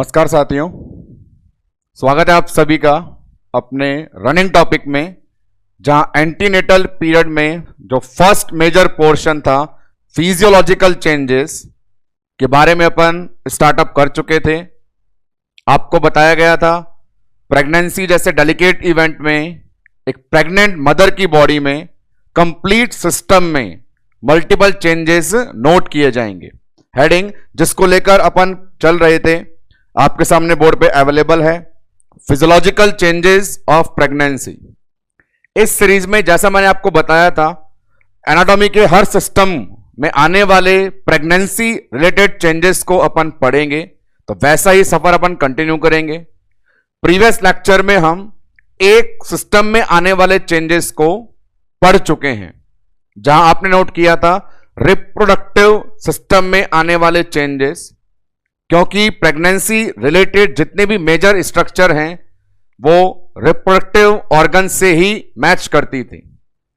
नमस्कार साथियों, स्वागत है आप सभी का अपने रनिंग टॉपिक में, जहां एंटीनेटल पीरियड में जो फर्स्ट मेजर पोर्शन था फिजियोलॉजिकल चेंजेस के बारे में अपन स्टार्टअप कर चुके थे। आपको बताया गया था प्रेगनेंसी जैसे डेलिकेट इवेंट में एक प्रेग्नेंट मदर की बॉडी में कंप्लीट सिस्टम में मल्टीपल चेंजेस नोट किए जाएंगे। हेडिंग जिसको लेकर अपन चल रहे थे आपके सामने बोर्ड पे अवेलेबल है, फिजियोलॉजिकल चेंजेस ऑफ प्रेगनेंसी। इस सीरीज में जैसा मैंने आपको बताया था, एनाटॉमी के हर सिस्टम में आने वाले प्रेगनेंसी रिलेटेड चेंजेस को अपन पढ़ेंगे, तो वैसा ही सफर अपन कंटिन्यू करेंगे। प्रीवियस लेक्चर में हम एक सिस्टम में आने वाले चेंजेस को पढ़ चुके हैं, जहां आपने नोट किया था रिप्रोडक्टिव सिस्टम में आने वाले चेंजेस, क्योंकि प्रेगनेंसी रिलेटेड जितने भी मेजर स्ट्रक्चर हैं वो रिप्रोडक्टिव ऑर्गन से ही मैच करती थी।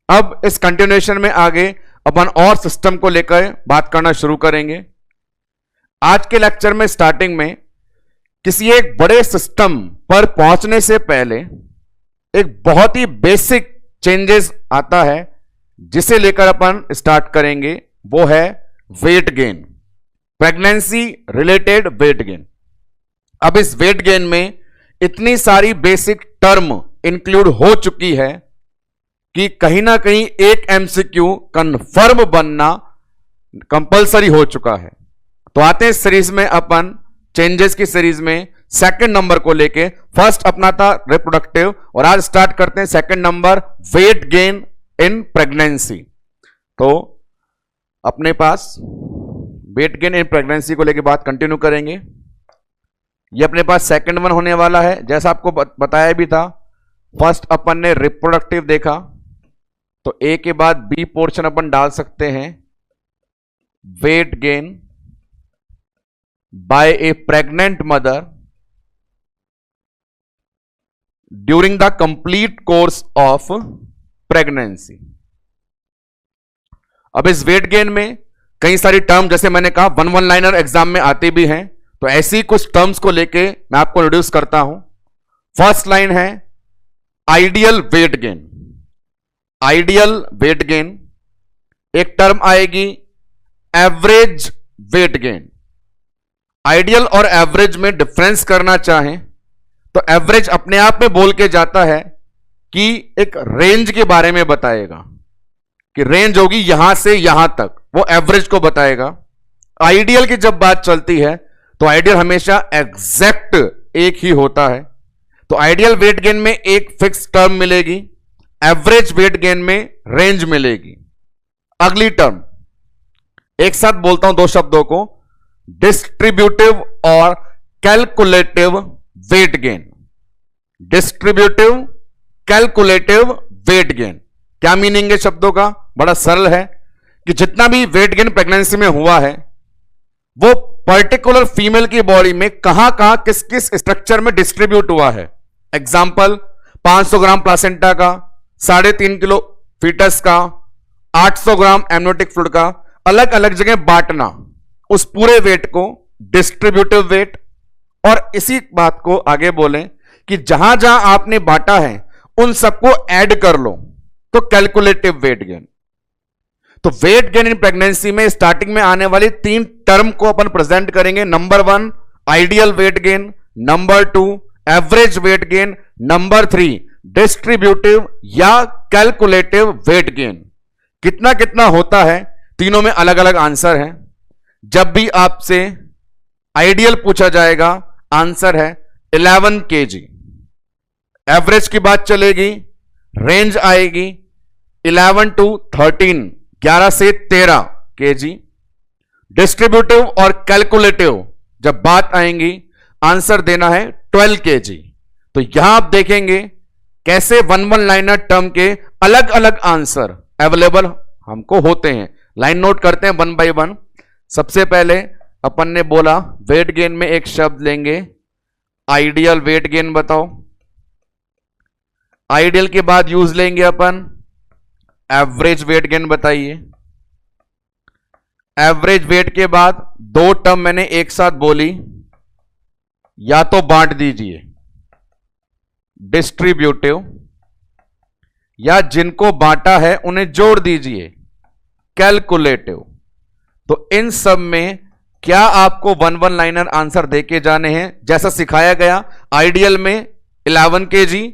अब इस कंटिन्यूएशन में आगे अपन और सिस्टम को लेकर बात करना शुरू करेंगे। आज के लेक्चर में स्टार्टिंग में किसी एक बड़े सिस्टम पर पहुंचने से पहले एक बहुत ही बेसिक चेंजेस आता है जिसे लेकर अपन स्टार्ट करेंगे, वो है weight gain, pregnancy related weight gain. अब इस वेट गेन में इतनी सारी बेसिक टर्म इंक्लूड हो चुकी है कि कहीं ना कहीं एक एमसीक्यू कंफर्म बनना कंपलसरी हो चुका है। तो आते हैं इस सीरीज में अपन चेंजेस की सीरीज में सेकंड नंबर को लेके। फर्स्ट अपना था रिप्रोडक्टिव और आज स्टार्ट करते हैं second number, weight gain in pregnancy. तो अपने पास वेट गेन इन प्रेगनेंसी को लेके बात कंटिन्यू करेंगे। ये अपने पास सेकंड वन होने वाला है, जैसा आपको बताया भी था। फर्स्ट अपन ने रिप्रोडक्टिव देखा, तो ए के बाद बी पोर्शन अपन डाल सकते हैं, weight gain by A pregnant mother during the complete course of pregnancy. अब इस वेट गेन में कई सारी टर्म, जैसे मैंने कहा, वन लाइनर एग्जाम में आती भी हैं, तो ऐसी कुछ टर्म्स को लेके मैं आपको इंट्रोड्यूस करता हूं। फर्स्ट लाइन है ideal weight gain. Ideal weight gain, एक टर्म आएगी एवरेज वेट गेन। आइडियल और एवरेज में डिफरेंस करना चाहें तो एवरेज अपने आप में बोल के जाता है कि एक रेंज के बारे में बताएगा कि रेंज होगी यहां से यहां तक, वो एवरेज को बताएगा। आइडियल की जब बात चलती है तो आइडियल हमेशा एग्जैक्ट एक ही होता है। तो आइडियल वेट गेन में एक फिक्स टर्म मिलेगी, एवरेज वेट गेन में रेंज मिलेगी। अगली टर्म एक साथ बोलता हूं दो शब्दों को, डिस्ट्रीब्यूटिव और calculative weight gain. Distributive, calculative weight gain, क्या मीनिंग है शब्दों का? बड़ा सरल है कि जितना भी वेट गेन प्रेगनेंसी में हुआ है वो पर्टिकुलर फीमेल की बॉडी में कहां कहां किस किस स्ट्रक्चर में डिस्ट्रीब्यूट हुआ है। एग्जांपल 500 ग्राम प्लासेंटा का, 3.5 किलो फीटस का, 800 ग्राम एमनियोटिक फ्लूइड का, अलग अलग जगह बांटना, उस पूरे वेट को डिस्ट्रीब्यूटिव वेट। और इसी बात को आगे बोलें कि जहां जहां आपने बांटा है उन सबको ऐड कर लो, तो कैलकुलेटिव वेट गेन। तो वेट गेन इन प्रेगनेंसी में स्टार्टिंग में आने वाली 3 टर्म को अपन प्रेजेंट करेंगे। Number 1 ideal weight gain, number 2 average weight gain, number 3 distributive या कैलकुलेटिव वेट गेन। कितना कितना होता है, तीनों में अलग अलग आंसर है। जब भी आपसे आइडियल पूछा जाएगा, आंसर है 11 kg। एवरेज की बात चलेगी, रेंज आएगी 11 to 13, 11 से 13 kg। डिस्ट्रीब्यूटिव और कैलकुलेटिव जब बात आएंगी, आंसर देना है 12 kg। तो यहां आप देखेंगे कैसे वन लाइनर टर्म के अलग अलग आंसर अवेलेबल हमको होते हैं। लाइन नोट करते हैं वन बाय वन। सबसे पहले अपन ने बोला वेट गेन में एक शब्द लेंगे, आइडियल वेट गेन बताओ। आइडियल के बाद यूज लेंगे अपन एवरेज वेट गेन, बताइए। एवरेज वेट के बाद 2 टर्म मैंने एक साथ बोली, या तो बांट दीजिए डिस्ट्रीब्यूटिव, या जिनको बांटा है उन्हें जोड़ दीजिए कैलकुलेटिव। तो इन सब में क्या आपको वन लाइनर आंसर देके जाने हैं जैसा सिखाया गया। आइडियल में 11 kg,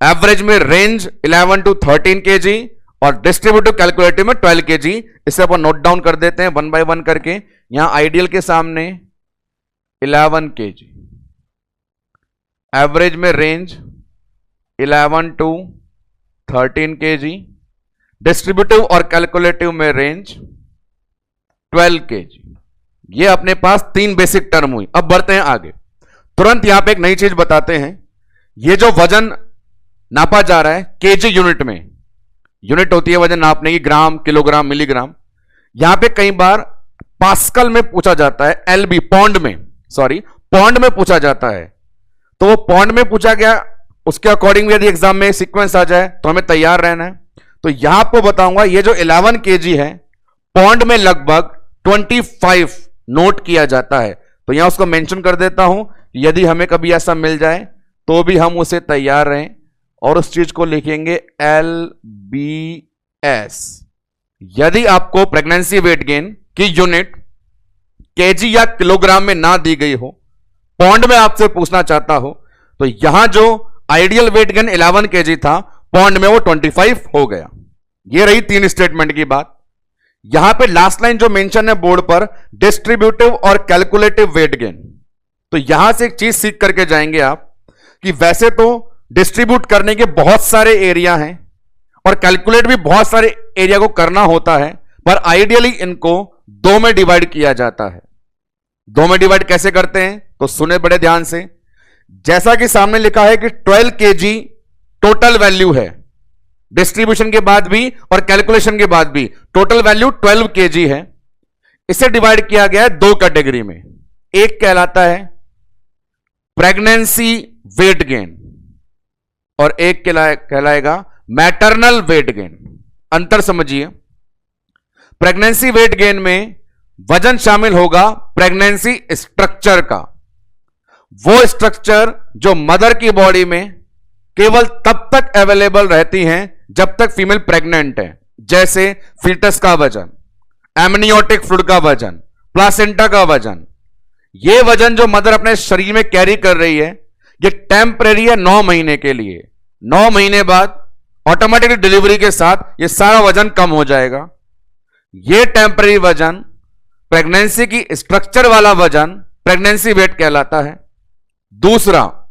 एवरेज में रेंज 11 to 13 kg और डिस्ट्रीब्यूटिव कैलकुलेटिव में 12 kg। इसे अपन नोट डाउन कर देते हैं वन बाय वन करके। यहां आइडियल के सामने 11 kg, एवरेज में रेंज 11 to 13 kg, डिस्ट्रीब्यूटिव और कैलकुलेटिव में रेंज 12 kg। ये अपने पास 3 बेसिक टर्म हुई। अब बढ़ते हैं आगे। तुरंत यहां पे एक नई चीज बताते हैं। ये जो वजन नापा जा रहा है केजी यूनिट में, यूनिट होती है वजन नापने की, ग्राम, किलोग्राम, मिलीग्राम। यहां पे कई बार पास्कल में पूछा जाता है, एलबी पौंड में, सॉरी पौंड में पूछा जाता है। तो वो पौंड में पूछा गया, उसके अकॉर्डिंग यदि एग्जाम में सीक्वेंस आ जाए तो हमें तैयार रहना है। तो यहां आपको बताऊंगा ये जो 11 kg है पौंड में लगभग 25 नोट किया जाता है। तो यहां उसको मेंशन कर देता हूं, यदि हमें कभी ऐसा मिल जाए तो भी हम उसे तैयार रहें और उस चीज को लिखेंगे LBS। यदि आपको प्रेगनेंसी वेट गेन की यूनिट केजी या किलोग्राम में ना दी गई हो, पौंड में आपसे पूछना चाहता हो, तो यहां जो आइडियल वेट गेन 11 kg था, पौंड में वो 25 हो गया। ये रही 3 स्टेटमेंट की बात। यहां पे लास्ट लाइन जो मेंशन है बोर्ड पर, डिस्ट्रीब्यूटिव और कैलकुलेटिव वेट गेन। तो यहां से एक चीज सीख करके जाएंगे आप कि वैसे तो डिस्ट्रीब्यूट करने के बहुत सारे एरिया हैं और कैलकुलेट भी बहुत सारे एरिया को करना होता है, पर आइडियली इनको 2 में डिवाइड किया जाता है। 2 में डिवाइड कैसे करते हैं तो सुने बड़े ध्यान से। जैसा कि सामने लिखा है कि 12 kg टोटल वैल्यू है, डिस्ट्रीब्यूशन के बाद भी और कैलकुलेशन के बाद भी टोटल वैल्यू 12 kg है। इसे डिवाइड किया गया है 2 कैटेगरी में। एक कहलाता है प्रेगनेंसी वेट गेन और एक कहलाएगा मैटरनल वेट गेन। अंतर समझिए। प्रेगनेंसी वेट गेन में वजन शामिल होगा प्रेगनेंसी स्ट्रक्चर का, वो स्ट्रक्चर जो मदर की बॉडी में केवल तब तक अवेलेबल रहती हैं जब तक फीमेल प्रेग्नेंट है। जैसे फीटस का वजन, एमनियोटिक फ्लूइड का वजन, प्लासेंटा का वजन। ये वजन जो मदर अपने शरीर में कैरी कर रही है, ये टेम्परेरी है 9 महीने के लिए। 9 महीने बाद ऑटोमेटिकली डिलीवरी के साथ ये सारा वजन कम हो जाएगा। ये टेम्परेरी वजन, प्रेगनेंसी की स्ट्रक्चर वाला वजन प्रेगनेंसी वेट कहलाता है। दूसरा,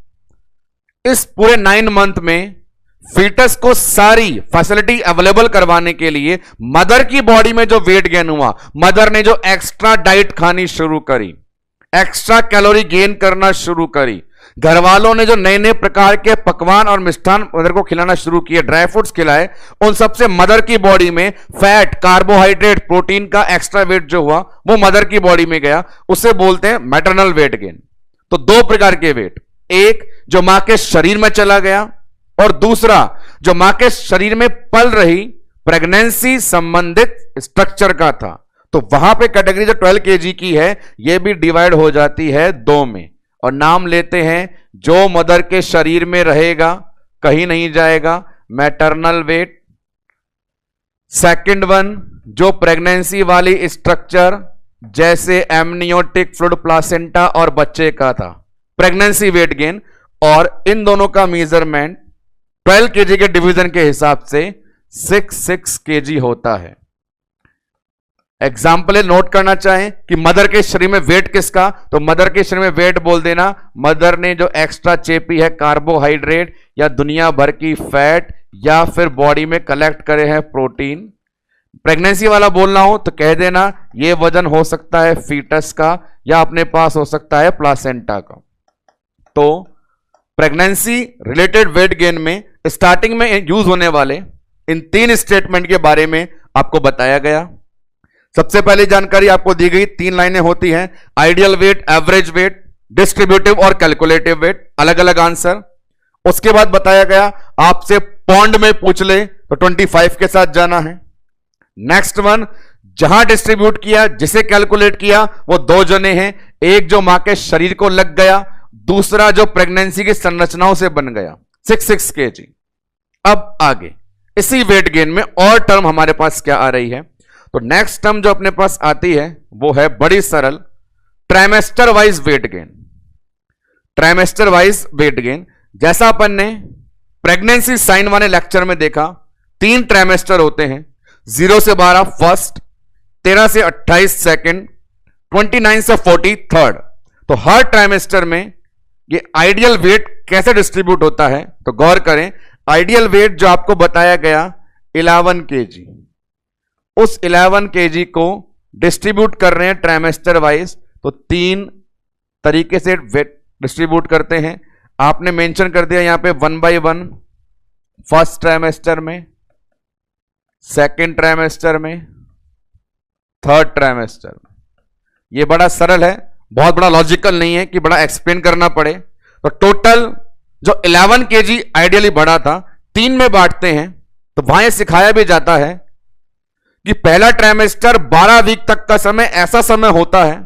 इस पूरे 9 मंथ में फीटस को सारी फैसिलिटी अवेलेबल करवाने के लिए मदर की बॉडी में जो वेट गेन हुआ, मदर ने जो एक्स्ट्रा डाइट खानी शुरू करी, एक्स्ट्रा कैलोरी गेन करना शुरू करी, घर वालों ने जो नए नए प्रकार के पकवान और मिष्ठान मदर को खिलाना शुरू किए, ड्राई फ्रूट्स खिलाए, उन सबसे मदर की बॉडी में फैट, कार्बोहाइड्रेट, प्रोटीन का एक्स्ट्रा वेट जो हुआ वो मदर की बॉडी में गया। उसे बोलते हैं मैटरनल वेट गेन। तो 2 प्रकार के वेट, एक जो मां के शरीर में चला गया और दूसरा जो मां के शरीर में पल रही प्रेगनेंसी संबंधित स्ट्रक्चर का था। तो वहां पे कैटेगरी जो 12 kg की है यह भी डिवाइड हो जाती है 2 में और नाम लेते हैं जो मदर के शरीर में रहेगा, कहीं नहीं जाएगा, मैटरनल वेट। सेकंड वन जो प्रेगनेंसी वाली स्ट्रक्चर जैसे एमनियोटिक फ्लूइड, प्लासेंटा और बच्चे का था, प्रेगनेंसी वेट गेन। और इन दोनों का मेजरमेंट 12 kg के डिवीजन के हिसाब से 6 kg होता है। एग्जाम्पल नोट करना चाहें कि मदर के शरीर में वेट किसका, तो मदर के शरीर में वेट बोल देना मदर ने जो एक्स्ट्रा चेपी है कार्बोहाइड्रेट या दुनिया भर की फैट या फिर बॉडी में कलेक्ट करे हैं प्रोटीन। प्रेगनेंसी वाला बोलना हो तो कह देना ये वजन हो सकता है फीटस का या अपने पास हो सकता है प्लासेंटा का। तो प्रेगनेंसी रिलेटेड वेट गेन में स्टार्टिंग में यूज होने वाले इन 3 स्टेटमेंट के बारे में आपको बताया गया। सबसे पहली जानकारी आपको दी गई, 3 लाइनें होती हैं, ideal weight, average weight, distributive और कैलकुलेटिव वेट, अलग अलग आंसर। उसके बाद बताया गया आपसे पौंड में पूछ ले तो 25 के साथ जाना है। नेक्स्ट वन, जहां डिस्ट्रीब्यूट किया, जिसे कैलकुलेट किया वो 2 जने हैं, एक जो मां के शरीर को लग गया दूसरा जो प्रेगनेंसी की संरचनाओं से बन गया 6 kg। अब आगे इसी वेट गेन में और टर्म हमारे पास क्या आ रही है, तो नेक्स्ट टर्म जो अपने पास आती है वो है बड़ी सरल, trimester wise weight gain. Trimester wise weight gain जैसा अपन ने प्रेगनेंसी साइन वाले लेक्चर में देखा, 3 ट्राइमेस्टर होते हैं, 0 से 12 फर्स्ट, 13 से 28 सेकंड, 29 से 40 थर्ड। तो हर ट्राइमेस्टर में ये आइडियल वेट कैसे डिस्ट्रीब्यूट होता है, तो गौर करें, आइडियल वेट जो आपको बताया गया 11 kg, उस 11 kg को डिस्ट्रीब्यूट कर रहे हैं ट्राइमेस्टर वाइज, तो 3 तरीके से वेट डिस्ट्रीब्यूट करते हैं। आपने मेंशन कर दिया यहां पे 1 by 1 फर्स्ट ट्राइमेस्टर में, सेकेंड ट्राइमेस्टर में, थर्ड ट्राइमेस्टर में। ये बड़ा सरल है, बहुत बड़ा लॉजिकल नहीं है कि बड़ा एक्सप्लेन करना पड़े। तो टोटल जो 11 kg आइडियली बढ़ा था 3 में बांटते हैं, तो वहां सिखाया भी जाता है कि पहला ट्राइमेस्टर 12 वीक तक का समय ऐसा समय होता है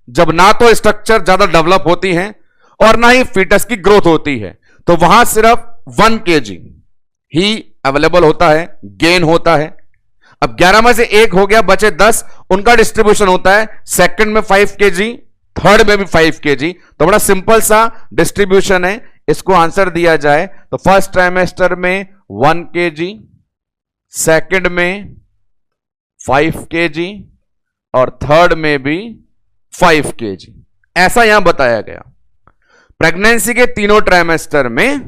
जब ना तो स्ट्रक्चर ज्यादा डेवलप होती है और ना ही फीटस की ग्रोथ होती है, तो वहां सिर्फ 1 kg ही अवेलेबल होता है, गेन होता है। अब 11 में से 1 हो गया, बचे 10, उनका डिस्ट्रीब्यूशन होता है, सेकंड में 5 kg, थर्ड में भी 5 kg। तो बड़ा सिंपल सा डिस्ट्रीब्यूशन है। इसको आंसर दिया जाए तो फर्स्ट ट्राइमेस्टर में 1 kg, सेकंड में 5 kg और थर्ड में भी 5 kg, ऐसा यहां बताया गया। प्रेगनेंसी के तीनों ट्राइमेस्टर में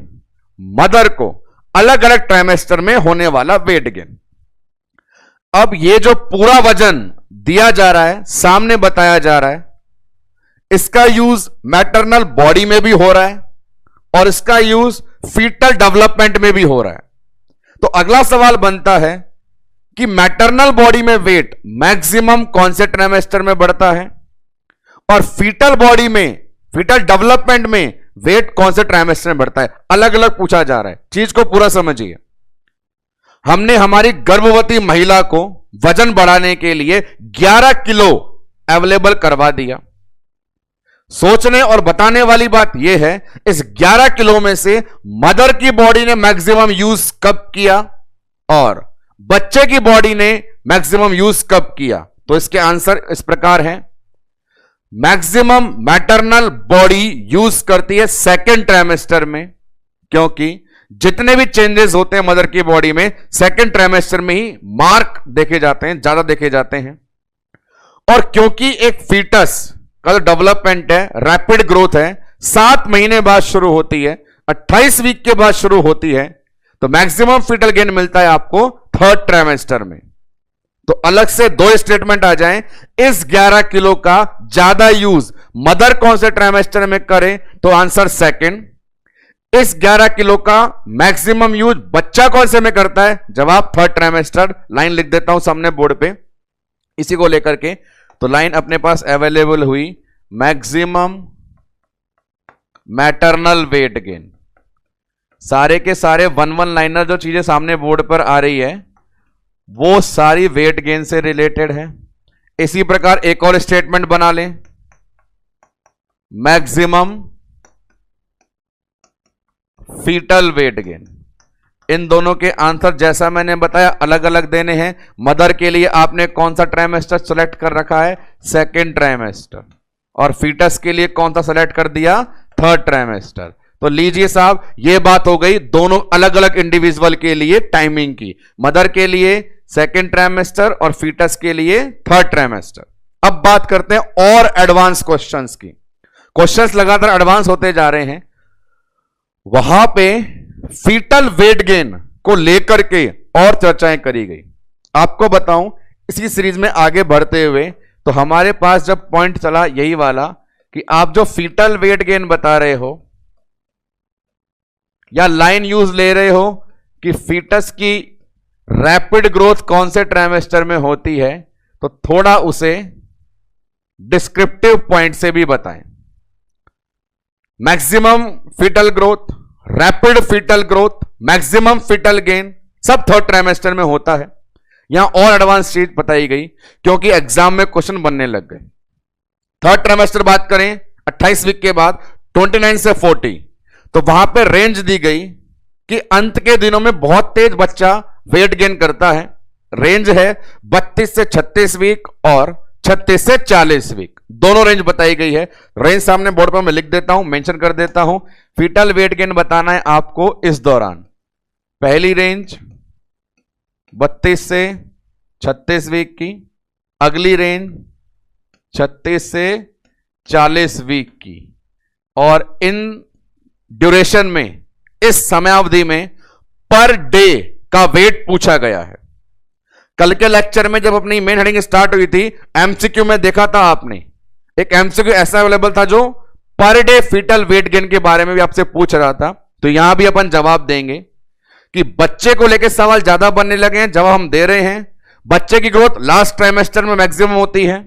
मदर को अलग अलग ट्राइमेस्टर में होने वाला वेट गेन। अब ये जो पूरा वजन दिया जा रहा है, सामने बताया जा रहा है, इसका यूज मैटरनल बॉडी में भी हो रहा है और इसका यूज फीटल डेवलपमेंट में भी हो रहा है। तो अगला सवाल बनता है कि मैटरनल बॉडी में वेट मैक्सिमम कौन से ट्राइमेस्टर में बढ़ता है और फीटल बॉडी में, फीटल डेवलपमेंट में वेट कौन से ट्राइमेस्टर में बढ़ता है। अलग अलग पूछा जा रहा है, चीज को पूरा समझिए। हमने हमारी गर्भवती महिला को वजन बढ़ाने के लिए 11 किलो अवेलेबल करवा दिया। सोचने और बताने वाली बात यह है, इस 11 किलो में से मदर की बॉडी ने मैक्सिमम यूज कब किया और बच्चे की बॉडी ने मैक्सिमम यूज कब किया। तो इसके आंसर इस प्रकार है, मैक्सिमम मैटरनल बॉडी यूज करती है सेकेंड ट्राइमेस्टर में, क्योंकि जितने भी चेंजेस होते हैं मदर की बॉडी में सेकेंड ट्राइमेस्टर में ही मार्क देखे जाते हैं, ज्यादा देखे जाते हैं। और क्योंकि एक फीटस का जो डेवलपमेंट है, रैपिड ग्रोथ है, 7 महीने बाद शुरू होती है, 28 वीक के बाद शुरू होती है, तो मैक्सिमम फीटल गेन मिलता है आपको थर्ड ट्राइमेस्टर में। तो अलग से 2 स्टेटमेंट आ जाएं, इस 11 किलो का ज्यादा यूज मदर कौन से ट्राइमेस्टर में करे, तो आंसर सेकंड। इस 11 किलो का मैक्सिमम यूज बच्चा कौन से में करता है, जवाब थर्ड ट्राइमेस्टर। लाइन लिख देता हूं सामने बोर्ड पे, इसी को लेकर के। तो लाइन अपने पास अवेलेबल हुई, मैक्सिमम मैटरनल वेट गेन। सारे के सारे 1 लाइनर जो चीजें सामने बोर्ड पर आ रही है वो सारी वेट गेन से रिलेटेड है। इसी प्रकार एक और स्टेटमेंट बना लें, मैक्सिमम फीटल वेट गेन। इन दोनों के आंसर जैसा मैंने बताया अलग अलग देने हैं। मदर के लिए आपने कौन सा ट्राइमेस्टर सेलेक्ट कर रखा है, सेकेंड ट्राइमेस्टर, और फीटस के लिए कौन सा सेलेक्ट कर दिया, थर्ड ट्राइमेस्टर। तो लीजिए साहब, ये बात हो गई दोनों अलग अलग इंडिविजुअल के लिए टाइमिंग की, मदर के लिए सेकेंड ट्राइमेस्टर और फीटस के लिए थर्ड ट्राइमेस्टर। अब बात करते हैं और एडवांस क्वेश्चंस की। क्वेश्चंस लगातार एडवांस होते जा रहे हैं। वहां पे फीटल वेट गेन को लेकर के और चर्चाएं करी गई। आपको बताऊं, इसी सीरीज में आगे बढ़ते हुए तो हमारे पास जब पॉइंट चला यही वाला कि आप जो फीटल वेट गेन बता रहे हो या लाइन यूज ले रहे हो कि फीटस की रैपिड ग्रोथ कौन से ट्राइमेस्टर में होती है, तो थोड़ा उसे डिस्क्रिप्टिव पॉइंट से भी बताएं। Maximum fetal growth, rapid fetal growth, maximum fetal gain सब थर्ड ट्राइमेस्टर में होता है। यहां और एडवांस चीज बताई गई क्योंकि एग्जाम में क्वेश्चन बनने लग गए। थर्ड ट्राइमेस्टर बात करें 28 वीक के बाद, 29 से 40, तो वहां पे रेंज दी गई कि अंत के दिनों में बहुत तेज बच्चा वेट गेन करता है। रेंज है 32 से 36 वीक और 36 से 40 वीक, दोनों रेंज बताई गई है। रेंज सामने बोर्ड पर मैं लिख देता हूं, मेंशन कर देता हूं। फीटल वेट गेन बताना है आपको इस दौरान। पहली रेंज 32 से 36 वीक की, अगली रेंज 36 से 40 वीक की, और इन ड्यूरेशन में, इस समयावधि में पर डे का वेट पूछा गया है। कल के लेक्चर में जब अपनी मेन हेडिंग स्टार्ट हुई थी, एमसीक्यू में देखा था आपने, एक एमसीक्यू ऐसा अवेलेबल था जो per day fetal weight gain के बारे में भी आपसे पूछ रहा था। तो यहां भी अपन जवाब देंगे कि बच्चे को लेकर सवाल ज्यादा बनने लगे हैं, जवाब हम दे रहे हैं। बच्चे की ग्रोथ लास्ट ट्राइमेस्टर में मैक्सिमम होती है।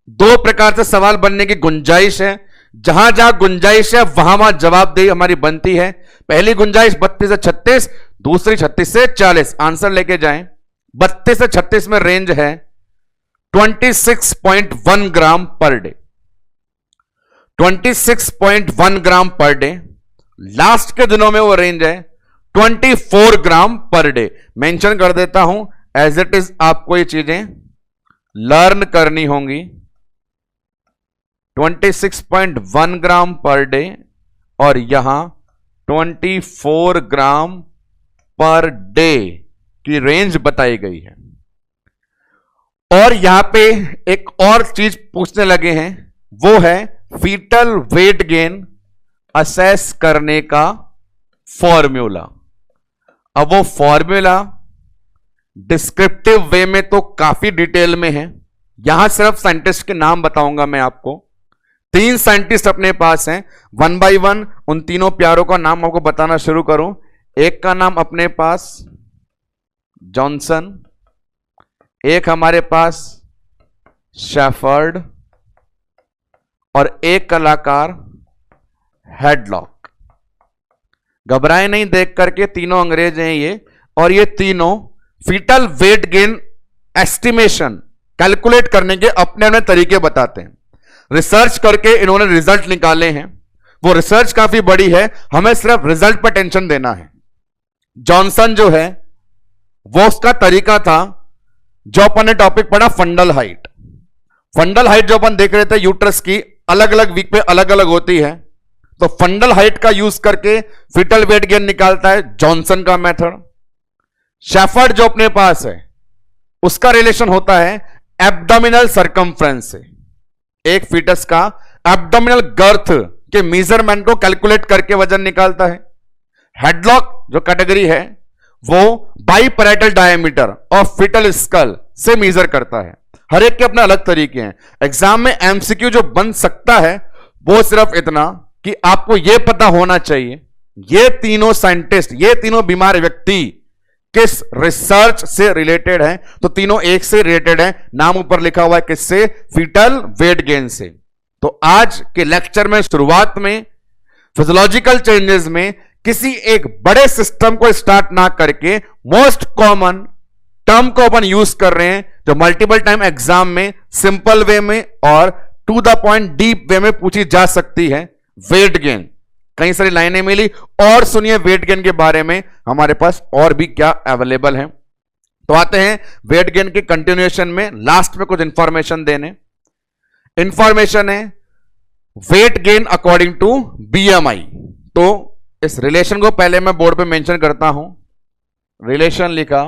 दो प्रकार से सवाल बनने की गुंजाइश है, जहां जहां गुंजाइश है वहां वहां जवाबदेही हमारी बनती है। पहली गुंजाइश 32 से 36, दूसरी 36 से 40। आंसर लेके जाएं। 32 से 36 में रेंज है 26.1 ग्राम पर डे, 26.1 ग्राम पर डे। लास्ट के दिनों में वो रेंज है 24 ग्राम पर डे। मेंशन कर देता हूं, एज इट इज आपको ये चीजें लर्न करनी होंगी। 26.1 ग्राम पर डे और यहां 24 ग्राम पर डे की रेंज बताई गई है। और यहां पे एक और चीज पूछने लगे हैं, वो है फीटल वेट गेन असेस करने का फॉर्मूला। अब वो फॉर्मूला डिस्क्रिप्टिव वे में तो काफी डिटेल में है, यहां सिर्फ साइंटिस्ट के नाम बताऊंगा मैं आपको। 3 साइंटिस्ट अपने पास हैं, 1 बाय 1 उन तीनों प्यारों का नाम आपको बताना शुरू करूं। एक का नाम अपने पास जॉनसन, एक हमारे पास शेफर्ड और एक कलाकार हेडलॉक। घबराए नहीं देख करके, तीनों अंग्रेज हैं ये, और ये तीनों fetal weight gain estimation calculate करने के अपने अपने तरीके बताते हैं। रिसर्च करके इन्होंने रिजल्ट निकाले हैं। वो रिसर्च काफी बड़ी है, हमें सिर्फ रिजल्ट पर टेंशन देना है। जॉनसन जो है वो उसका तरीका था, जो अपन ने टॉपिक पढ़ा फंडल हाइट। फंडल हाइट जो अपन देख रहे थे यूट्रस की अलग अलग वीक पे अलग अलग होती है, तो फंडल हाइट का यूज करके फीटल वेट गेन निकालता है जॉनसन का मेथड। शेफर्ड जो अपने पास है उसका रिलेशन होता है एब्डोमिनल सरकमफ्रेंस से। एक फीटस का एब्डोमिनल गर्थ के मेजरमेंट को कैलकुलेट करके वजन निकालता है। हेडलॉक जो कैटेगरी है वो बाइपैरेटल डायमीटर ऑफ फीटल स्कल से मेजर करता है। हर एक के अपने अलग तरीके हैं। एग्जाम में एमसीक्यू जो बन सकता है वो सिर्फ इतना कि आपको यह पता होना चाहिए ये तीनों साइंटिस्ट, ये तीनों बीमार व्यक्ति किस रिसर्च से रिलेटेड है। तो तीनों एक से रिलेटेड है, नाम ऊपर लिखा हुआ है किससे, फीटल वेट गेन से। तो आज के लेक्चर में शुरुआत में फिजियोलॉजिकल चेंजेस में किसी एक बड़े सिस्टम को स्टार्ट ना करके मोस्ट कॉमन टर्म को अपन यूज कर रहे हैं जो मल्टीपल टाइम एग्जाम में सिंपल वे में और टू द पॉइंट डीप वे में पूछी जा सकती है, वेट गेन। कई सारी लाइनें मिली, और सुनिए वेट गेन के बारे में हमारे पास और भी क्या अवेलेबल है। तो आते हैं वेट गेन के कंटिन्यूएशन में, लास्ट में कुछ इंफॉर्मेशन देने। इंफॉर्मेशन है weight gain according to BMI. तो इस रिलेशन को पहले मैं बोर्ड पे मेंशन करता हूं। रिलेशन लिखा,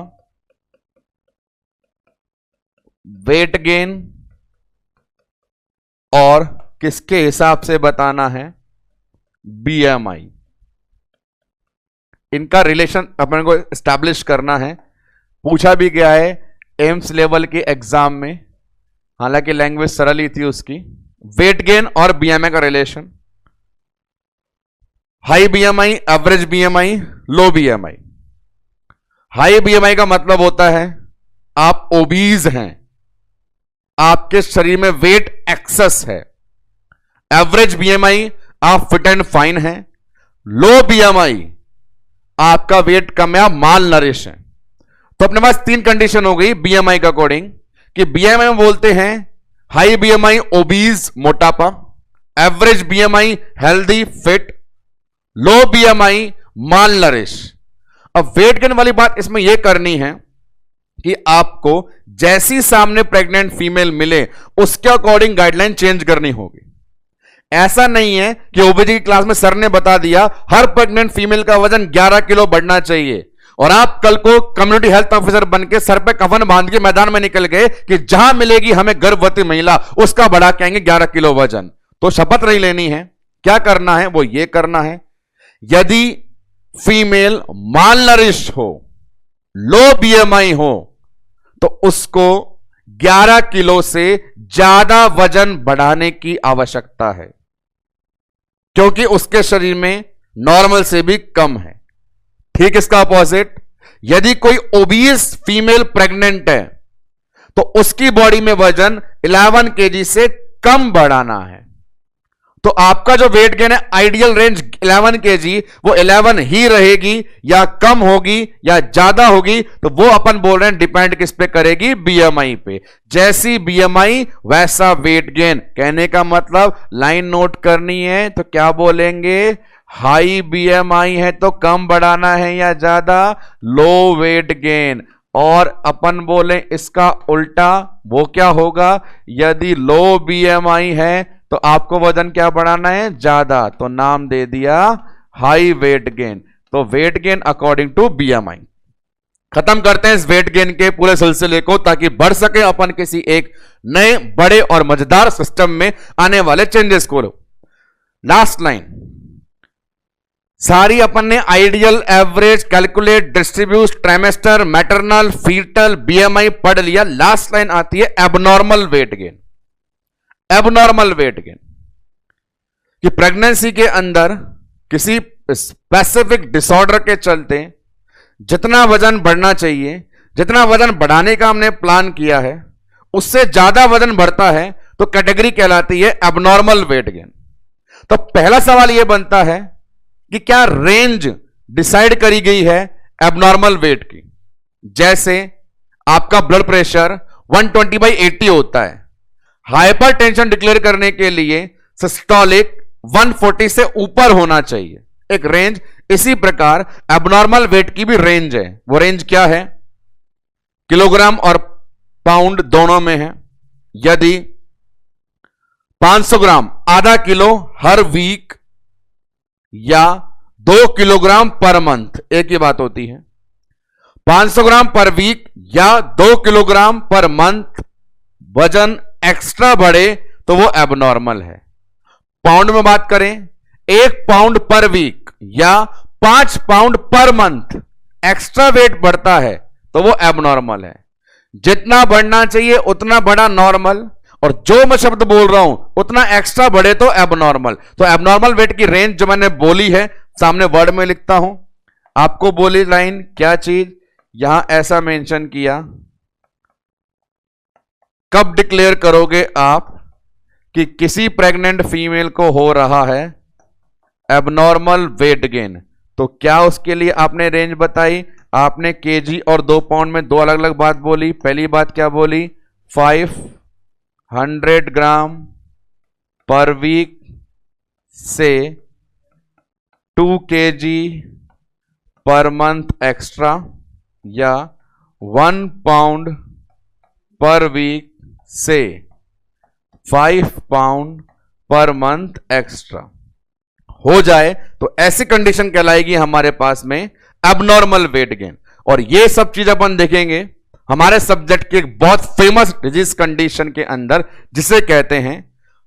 वेट गेन और किसके हिसाब से बताना है, बीएमआई। इनका रिलेशन अपन को एस्टैब्लिश करना है। पूछा भी गया है एम्स लेवल के एग्जाम में, हालांकि लैंग्वेज सरल ही थी उसकी। वेट गेन और बीएमआई का relation, high BMI, average BMI, low BMI. High BMI का मतलब होता है आप ओबीज हैं, आपके शरीर में वेट एक्सेस है। एवरेज बीएमआई आप फिट एंड फाइन हैं। लो बीएमआई आपका वेट कम है, आप माल नरिश हैं। तो अपने पास 3 कंडीशन हो गई बीएमआई का अकॉर्डिंग, कि बीएमआई में बोलते हैं हाई बीएमआई ओबीज मोटापा, एवरेज बीएमआई हेल्दी फिट, लो बीएमआई माल नरिश। अब वेट गेन वाली बात इसमें यह करनी है कि आपको जैसी सामने प्रेग्नेंट फीमेल मिले उसके अकॉर्डिंग गाइडलाइन चेंज करनी होगी। ऐसा नहीं है कि ओबीजी की क्लास में सर ने बता दिया हर प्रेग्नेंट फीमेल का वजन 11 किलो बढ़ना चाहिए और आप कल को कम्युनिटी हेल्थ ऑफिसर बनके सर पे कफन बांध के मैदान में निकल गए कि जहां मिलेगी हमें गर्भवती महिला उसका बढ़ा के आएंगे 11 किलो वजन। तो शपथ नहीं लेनी है। क्या करना है वो ये करना है, यदि फीमेल माल नरिश हो, लो बीएमआई हो, तो उसको 11 किलो से ज्यादा वजन बढ़ाने की आवश्यकता है, क्योंकि उसके शरीर में नॉर्मल से भी कम है। ठीक इसका अपोजिट, यदि कोई ओबीस फीमेल प्रेग्नेंट है तो उसकी बॉडी में वजन 11 केजी से कम बढ़ाना है। तो आपका जो वेट गेन है आइडियल रेंज 11 केजी, वो 11 ही रहेगी या कम होगी या ज्यादा होगी, तो वो अपन बोल रहे हैं डिपेंड किस पे करेगी, बीएमआई पे। जैसी बीएमआई वैसा वेट गेन। कहने का मतलब लाइन नोट करनी है तो क्या बोलेंगे, हाई बीएमआई है तो कम बढ़ाना है या ज्यादा, लो वेट गेन। और अपन बोले इसका उल्टा, वो क्या होगा, यदि लो बीएमआई है तो आपको वजन क्या बढ़ाना है, ज्यादा, तो नाम दे दिया हाई वेट गेन। तो weight gain according to BMI. खत्म करते हैं इस वेट गेन के पूरे सिलसिले को ताकि बढ़ सके अपन किसी एक नए बड़े और मजेदार सिस्टम में आने वाले चेंजेस को। लास्ट लाइन सारी अपन ने ideal, average, calculate, distribute, trimester, maternal, fetal, BMI पढ़ लिया। लास्ट लाइन आती है abnormal weight gain. Abnormal weight gain कि प्रेगनेंसी के अंदर किसी स्पेसिफिक डिसऑर्डर के चलते जितना वजन बढ़ना चाहिए, जितना वजन बढ़ाने का हमने प्लान किया है, उससे ज्यादा वजन बढ़ता है तो कैटेगरी कहलाती है एबनॉर्मल वेट गेन। तो पहला सवाल यह बनता है कि क्या रेंज डिसाइड करी गई है एबनॉर्मल वेट की। जैसे आपका ब्लड प्रेशर 120/80 होता है, हाइपरटेंशन डिक्लेयर करने के लिए सिस्टोलिक 140 से ऊपर होना चाहिए, एक रेंज। इसी प्रकार एबनॉर्मल वेट की भी रेंज है। वो रेंज क्या है, किलोग्राम और पाउंड दोनों में है। यदि 500 ग्राम, आधा किलो हर वीक या 2 किलोग्राम पर मंथ, एक ही बात होती है। 500 ग्राम पर वीक या 2 किलोग्राम पर मंथ वजन एक्स्ट्रा बढ़े तो वो एबनॉर्मल है। पाउंड में बात करें, 1 पाउंड पर वीक या 5 pound per month extra weight बढ़ता है तो वो एबनॉर्मल है। जितना बढ़ना चाहिए उतना बढ़ा नॉर्मल, और जो मैं शब्द बोल रहा हूं उतना एक्स्ट्रा बढ़े तो एबनॉर्मल। तो एबनॉर्मल वेट की रेंज जो मैंने बोली है सामने वर्ड में लिखता हूं। आपको बोली लाइन क्या चीज, यहां ऐसा मेंशन किया, कब डिक्लेयर करोगे आप कि किसी प्रेग्नेंट फीमेल को हो रहा है एबनॉर्मल वेट गेन, तो क्या उसके लिए आपने रेंज बताई, आपने केजी और 2 पाउंड में 2 अलग अलग बात बोली। पहली बात क्या बोली, 500 ग्राम पर वीक से 2 केजी पर मंथ एक्स्ट्रा या 1 पाउंड पर वीक से 5 पाउंड पर मंथ एक्स्ट्रा हो जाए तो ऐसी कंडीशन कहलाएगी हमारे पास में एबनॉर्मल वेट गेन। और ये सब चीज अपन देखेंगे हमारे सब्जेक्ट की एक बहुत फेमस डिजीज कंडीशन के अंदर, जिसे कहते हैं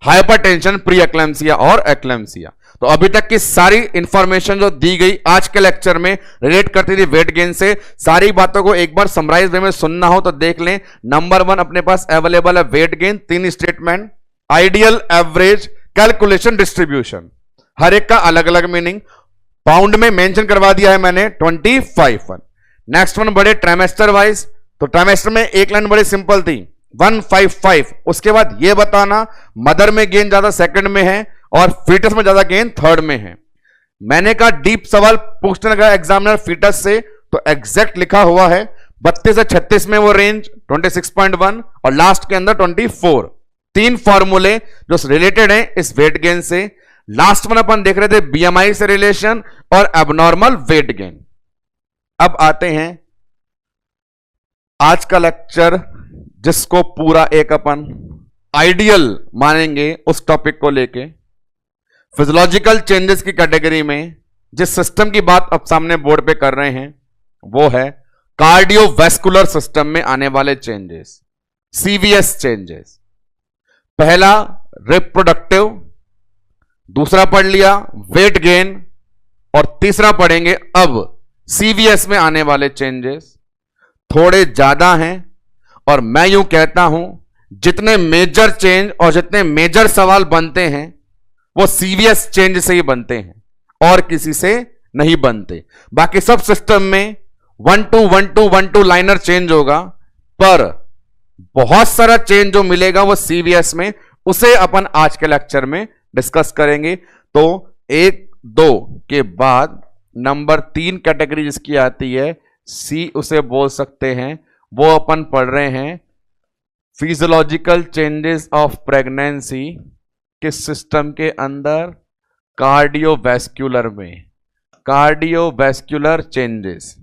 हाइपरटेंशन, प्री एक्लेम्सिया और एक्लेम्सिया। तो अभी तक की सारी इंफॉर्मेशन जो दी गई आज के लेक्चर में रिलेट करती थी वेट गेन से, सारी बातों को एक बार समराइज वे में सुनना हो तो देख लें। नंबर 1 अपने पास अवेलेबल है weight gain, 3 statement, ideal, average, calculation, distribution, हर एक का अलग अलग मीनिंग। पाउंड में मेंशन करवा दिया है मैंने 25 वन। नेक्स्ट वन बढ़े ट्राइमेस्टर वाइज, तो ट्राइमेस्टर में एक लाइन बड़ी सिंपल थी 155। उसके बाद यह बताना मदर में गेन ज्यादा सेकंड में है और फीटस में ज्यादा गेन थर्ड में है। मैंने कहा डीप सवाल पूछने लगा एग्जामिनर फीटस से, तो एग्जैक्ट लिखा हुआ है 32 से 36 में वो रेंज 26.1 और लास्ट के अंदर 24। 3 फॉर्मूले जो रिलेटेड हैं इस वेट गेन से। लास्ट में अपन देख रहे थे बीएमआई से रिलेशन और एबनॉर्मल वेट गेन। अब आते हैं आज का लेक्चर, जिसको पूरा एक अपन आइडियल मानेंगे उस टॉपिक को लेके। फिजियोलॉजिकल चेंजेस की कैटेगरी में जिस सिस्टम की बात अब सामने बोर्ड पे कर रहे हैं वो है कार्डियोवैस्कुलर सिस्टम में आने वाले चेंजेस, सीवीएस चेंजेस। पहला रिप्रोडक्टिव, दूसरा पढ़ लिया वेट गेन, और तीसरा पढ़ेंगे अब सीवीएस में आने वाले चेंजेस। थोड़े ज्यादा हैं और मैं यूं कहता हूं जितने मेजर चेंज और जितने मेजर सवाल बनते हैं वो सीवीएस चेंज से ही बनते हैं और किसी से नहीं बनते। बाकी सब सिस्टम में 1-2 लाइनर चेंज होगा, पर बहुत सारा चेंज जो मिलेगा वो सीवीएस में, उसे अपन आज के लेक्चर में डिस्कस करेंगे। तो 1-2 के बाद नंबर 3 कैटेगरी जिसकी आती है सी, उसे बोल सकते हैं, वो अपन पढ़ रहे हैं फिजियोलॉजिकल चेंजेस ऑफ प्रेगनेंसी किस सिस्टम के अंदर, कार्डियोवैस्कुलर में, कार्डियोवैस्कुलर चेंजेस।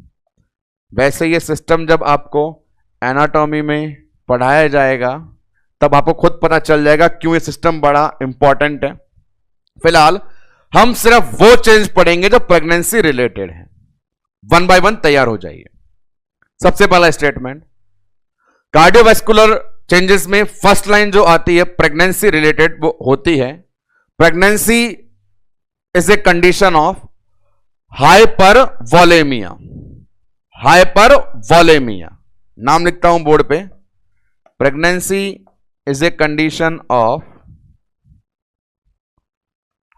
वैसे ये सिस्टम जब आपको एनाटॉमी में पढ़ाया जाएगा तब आपको खुद पता चल जाएगा क्यों ये सिस्टम बड़ा इंपॉर्टेंट है। फिलहाल हम सिर्फ वो चेंज पढ़ेंगे जो प्रेगनेंसी रिलेटेड है। 1 बाय 1 तैयार हो जाइए। सबसे पहला स्टेटमेंट, कार्डियोवैस्कुलर चेंजेस में फर्स्ट लाइन जो आती है प्रेगनेंसी रिलेटेड वो होती है, pregnancy is a condition of hypervolaemia. Hypervolaemia नाम लिखता हूं बोर्ड पे, pregnancy is a condition of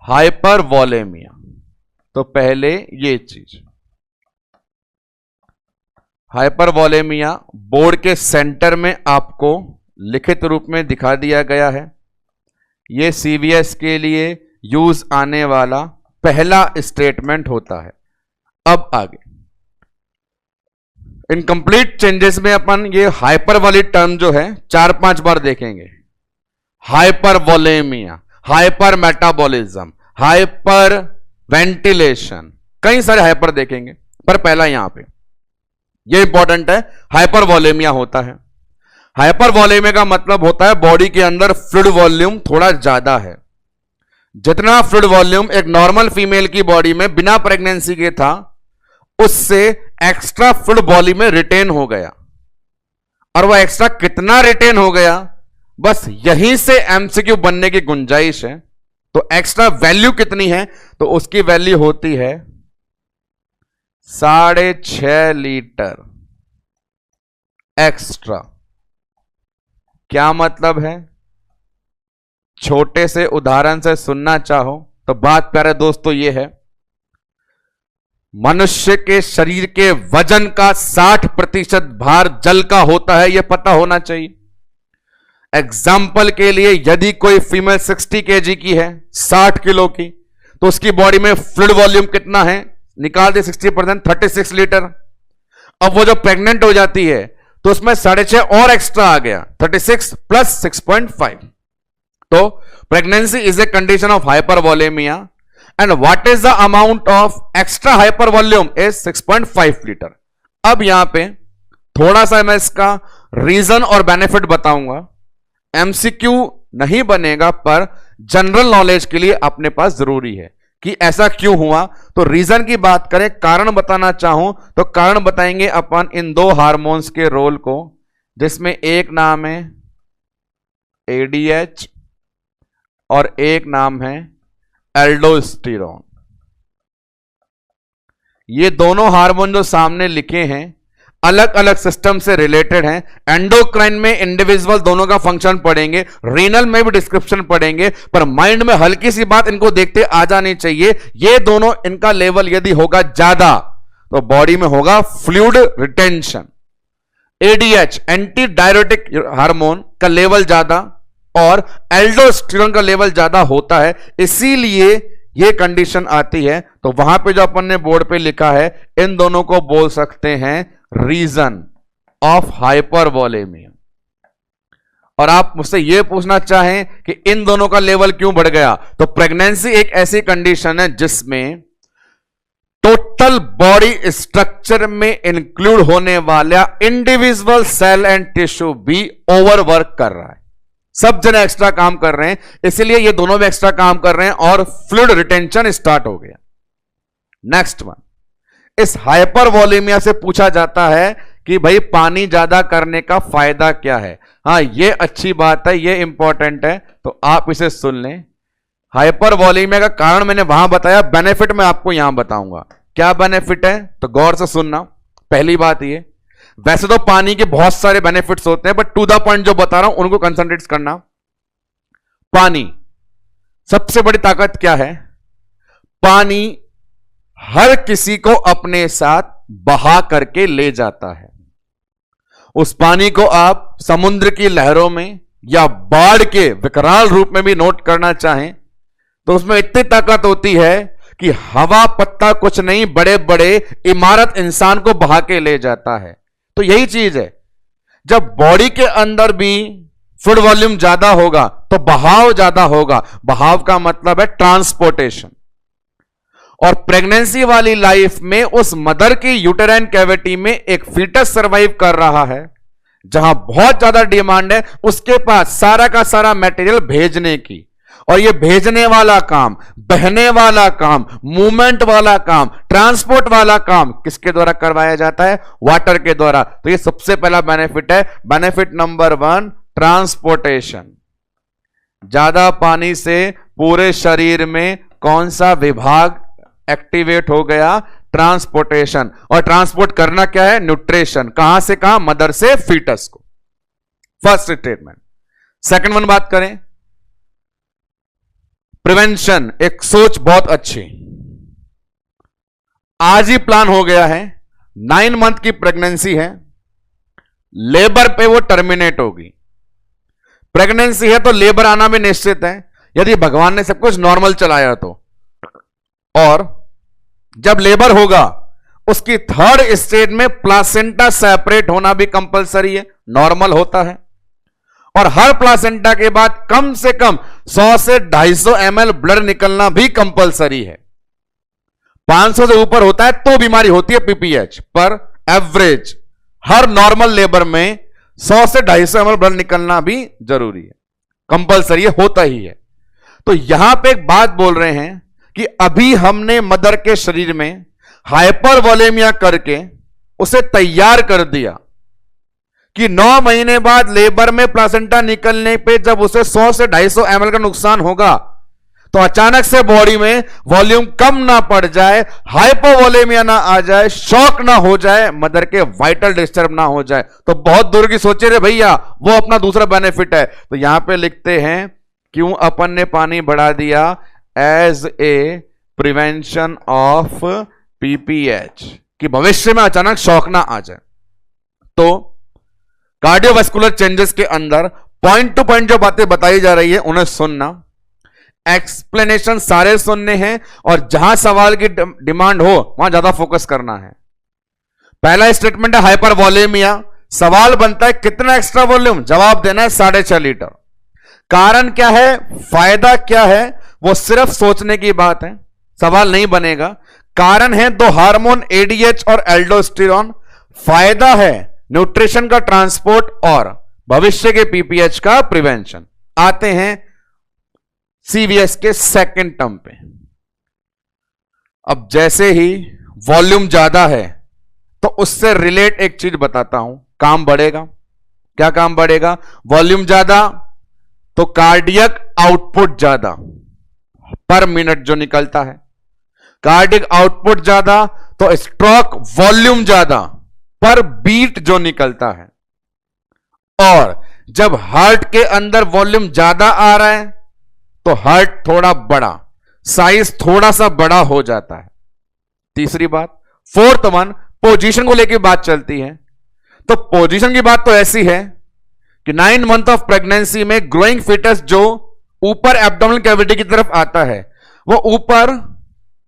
hypervolaemia. तो पहले ये चीज, हाइपरवोलेमिया बोर्ड के सेंटर में आपको लिखित रूप में दिखा दिया गया है। यह सीवीएस के लिए यूज आने वाला पहला स्टेटमेंट होता है। अब आगे इनकम्प्लीट चेंजेस में अपन ये हाइपर वाली टर्म जो है 4-5 बार देखेंगे। Hypervolaemia, hyper metabolism, hyper ventilation, कई सारे हाइपर देखेंगे, पर पहला यहां पे ये इंपॉर्टेंट है, हाइपरवोलेमिया होता है। हाइपरवोलेमिया का मतलब होता है बॉडी के अंदर फ्लूइड वॉल्यूम थोड़ा ज्यादा है। जितना फ्लूइड वॉल्यूम एक नॉर्मल फीमेल की बॉडी में बिना प्रेगनेंसी के था, उससे एक्स्ट्रा फ्लूइड बॉडी में रिटेन हो गया। और वह एक्स्ट्रा कितना रिटेन हो गया, बस यहीं से एमसीक्यू बनने की गुंजाइश है। तो एक्स्ट्रा वैल्यू कितनी है, तो उसकी वैल्यू होती है 6.5 लीटर एक्स्ट्रा। क्या मतलब है, छोटे से उदाहरण से सुनना चाहो तो बात प्यारे दोस्तों ये है, मनुष्य के शरीर के वजन का 60% भार जल का होता है, यह पता होना चाहिए। एग्जाम्पल के लिए यदि कोई फीमेल 60 kg की है, 60 किलो की, तो उसकी बॉडी में फ्लूइड वॉल्यूम कितना है, निकाल दे 60%, 36 लीटर। अब वो जो प्रेग्नेंट हो जाती है तो उसमें 6.5 और एक्स्ट्रा आ गया, 36 + 6.5। तो pregnancy is a condition of hypervolemia and what is the amount of extra hypervolume is 6.5 litre. अब यहां पे थोड़ा सा मैं इसका रीजन और बेनिफिट बताऊंगा। एमसीक्यू नहीं बनेगा, पर जनरल नॉलेज के लिए अपने पास जरूरी है कि ऐसा क्यों हुआ। तो रीजन की बात करें, कारण बताना चाहूं तो कारण बताएंगे अपन इन 2 हार्मोन्स के रोल को, जिसमें एक नाम है एडीएच और एक नाम है एल्डोस्टेरोन। ये दोनों हार्मोन जो सामने लिखे हैं अलग अलग सिस्टम से रिलेटेड हैं। एंडोक्राइन में इंडिविजुअल दोनों का फंक्शन पढ़ेंगे, रीनल में भी डिस्क्रिप्शन पढ़ेंगे, पर माइंड में हल्की सी बात इनको देखते आ जानी चाहिए। ये दोनों, इनका लेवल यदि होगा ज्यादा तो बॉडी में होगा fluid retention. ADH anti diuretic hormone का लेवल ज्यादा और एल्डोस्टेरोन का लेवल ज्यादा होता है, इसीलिए ये कंडीशन आती है। तो वहां पे जो अपन ने बोर्ड पे लिखा है, इन दोनों को बोल सकते हैं रीजन ऑफ हाइपरवोलेमिया। और आप मुझसे यह पूछना चाहें कि इन दोनों का लेवल क्यों बढ़ गया, तो प्रेगनेंसी एक ऐसी कंडीशन है जिसमें टोटल बॉडी स्ट्रक्चर में इंक्लूड होने वाला इंडिविजुअल सेल एंड टिश्यू भी ओवरवर्क कर रहा है। सब जने एक्स्ट्रा काम कर रहे हैं, इसलिए ये दोनों भी एक्स्ट्रा काम कर रहे हैं और फ्लूइड रिटेंशन स्टार्ट हो गया। नेक्स्ट वन, इस हाइपर वॉल्यूमिया से पूछा जाता है कि भाई पानी ज्यादा करने का फायदा क्या है। हाँ, ये अच्छी बात है, ये इंपॉर्टेंट है, तो आप इसे सुन लें। हाइपर वॉल्यूमिया का कारण मैंने वहां बताया, बेनिफिट मैं आपको यहां बताऊंगा। क्या बेनिफिट है, तो गौर से सुनना। पहली बात ये, वैसे तो पानी के बहुत सारे बेनिफिट्स होते हैं, बट टू द पॉइंट जो बता रहा हूं उनको कंसंट्रेट करना। पानी सबसे बड़ी ताकत क्या है, पानी हर किसी को अपने साथ बहा करके ले जाता है। उस पानी को आप समुद्र की लहरों में या बाढ़ के विकराल रूप में भी नोट करना चाहें तो उसमें इतनी ताकत होती है कि हवा पत्ता कुछ नहीं, बड़े बड़े इमारत इंसान को बहा के ले जाता है। तो यही चीज है, जब बॉडी के अंदर भी फ्लूइड वॉल्यूम ज्यादा होगा तो बहाव ज्यादा होगा। बहाव का मतलब है ट्रांसपोर्टेशन। और प्रेगनेंसी वाली लाइफ में उस मदर की यूटेराइन कैविटी में एक फीटस सरवाइव कर रहा है, जहां बहुत ज्यादा डिमांड है उसके पास सारा का सारा मटेरियल भेजने की। और ये भेजने वाला काम, बहने वाला काम, मूवमेंट वाला काम, ट्रांसपोर्ट वाला काम किसके द्वारा करवाया जाता है, वाटर के द्वारा। तो ये सबसे पहला बेनिफिट है। Benefit number 1, transportation. ज्यादा पानी से पूरे शरीर में कौन सा विभाग एक्टिवेट हो गया, ट्रांसपोर्टेशन। और ट्रांसपोर्ट करना क्या है, न्यूट्रिशन। कहां से कहां, मदर से फीटस को। First statement. सेकंड वन बात करें, प्रिवेंशन। एक सोच बहुत अच्छी, आज ही प्लान हो गया है, 9 मंथ की प्रेगनेंसी है, लेबर पे वो टर्मिनेट होगी। प्रेगनेंसी है तो लेबर आना भी निश्चित है, यदि भगवान ने सब कुछ नॉर्मल चलाया तो। और जब लेबर होगा उसकी थर्ड स्टेज में प्लासेंटा सेपरेट होना भी कंपलसरी है, नॉर्मल होता है। और हर प्लासेंटा के बाद कम से कम 100 से 250 ml ब्लड निकलना भी कंपलसरी है। 500 से ऊपर होता है तो बीमारी होती है पीपीएच, पर एवरेज हर नॉर्मल लेबर में 100 से 250 ml ब्लड निकलना भी जरूरी है, कंपलसरी है, होता ही है। तो यहां पे एक बात बोल रहे हैं कि अभी हमने मदर के शरीर में हाइपर वॉलेमिया करके उसे तैयार कर दिया कि 9 महीने बाद लेबर में प्लासेंटा निकलने पे जब उसे 100 से 250 ml का नुकसान होगा तो अचानक से बॉडी में वॉल्यूम कम ना पड़ जाए, हाइपोवॉलेमिया ना आ जाए, शॉक ना हो जाए, मदर के वाइटल डिस्टर्ब ना हो जाए। तो बहुत दूर की सोचे रे भैया, वो अपना दूसरा बेनिफिट है। तो यहां पे लिखते हैं क्यों अपन ने पानी बढ़ा दिया, as a prevention of PPH, कि भविष्य में अचानक शॉक ना आ जाए। तो कार्डियोवास्कुलर चेंजेस के अंदर पॉइंट टू पॉइंट जो बातें बताई जा रही है उन्हें सुनना, एक्सप्लेनेशन सारे सुनने हैं, और जहां सवाल की डिमांड हो वहां ज्यादा फोकस करना है। पहला स्टेटमेंट है हाइपर वॉल्यूमिया। सवाल बनता है कितना एक्स्ट्रा वॉल्यूम, जवाब देना है 6.5 लीटर। कारण क्या है, फायदा क्या है, वो सिर्फ सोचने की बात है, सवाल नहीं बनेगा। कारण है 2 हार्मोन एडीएच और एल्डोस्टेरोन, फायदा है न्यूट्रिशन का ट्रांसपोर्ट और भविष्य के पीपीएच का प्रिवेंशन। आते हैं सीवीएस के सेकंड टर्म पे। अब जैसे ही वॉल्यूम ज्यादा है तो उससे रिलेट एक चीज बताता हूं, काम बढ़ेगा। क्या काम बढ़ेगा, वॉल्यूम ज्यादा तो कार्डियक आउटपुट ज्यादा पर मिनट जो निकलता है, कार्डियक आउटपुट ज्यादा तो स्ट्रोक वॉल्यूम ज्यादा पर बीट जो निकलता है। और जब हार्ट के अंदर वॉल्यूम ज्यादा आ रहा है तो हार्ट थोड़ा बड़ा, साइज थोड़ा सा बड़ा हो जाता है। तीसरी बात, फोर्थ वन, पोजीशन को लेकर बात चलती है। तो पोजीशन की बात तो ऐसी है कि 9 मंथ ऑफ प्रेगनेंसी में ग्रोइंग फीटस जो ऊपर एब्डोमिनल कैविटी की तरफ आता है वो ऊपर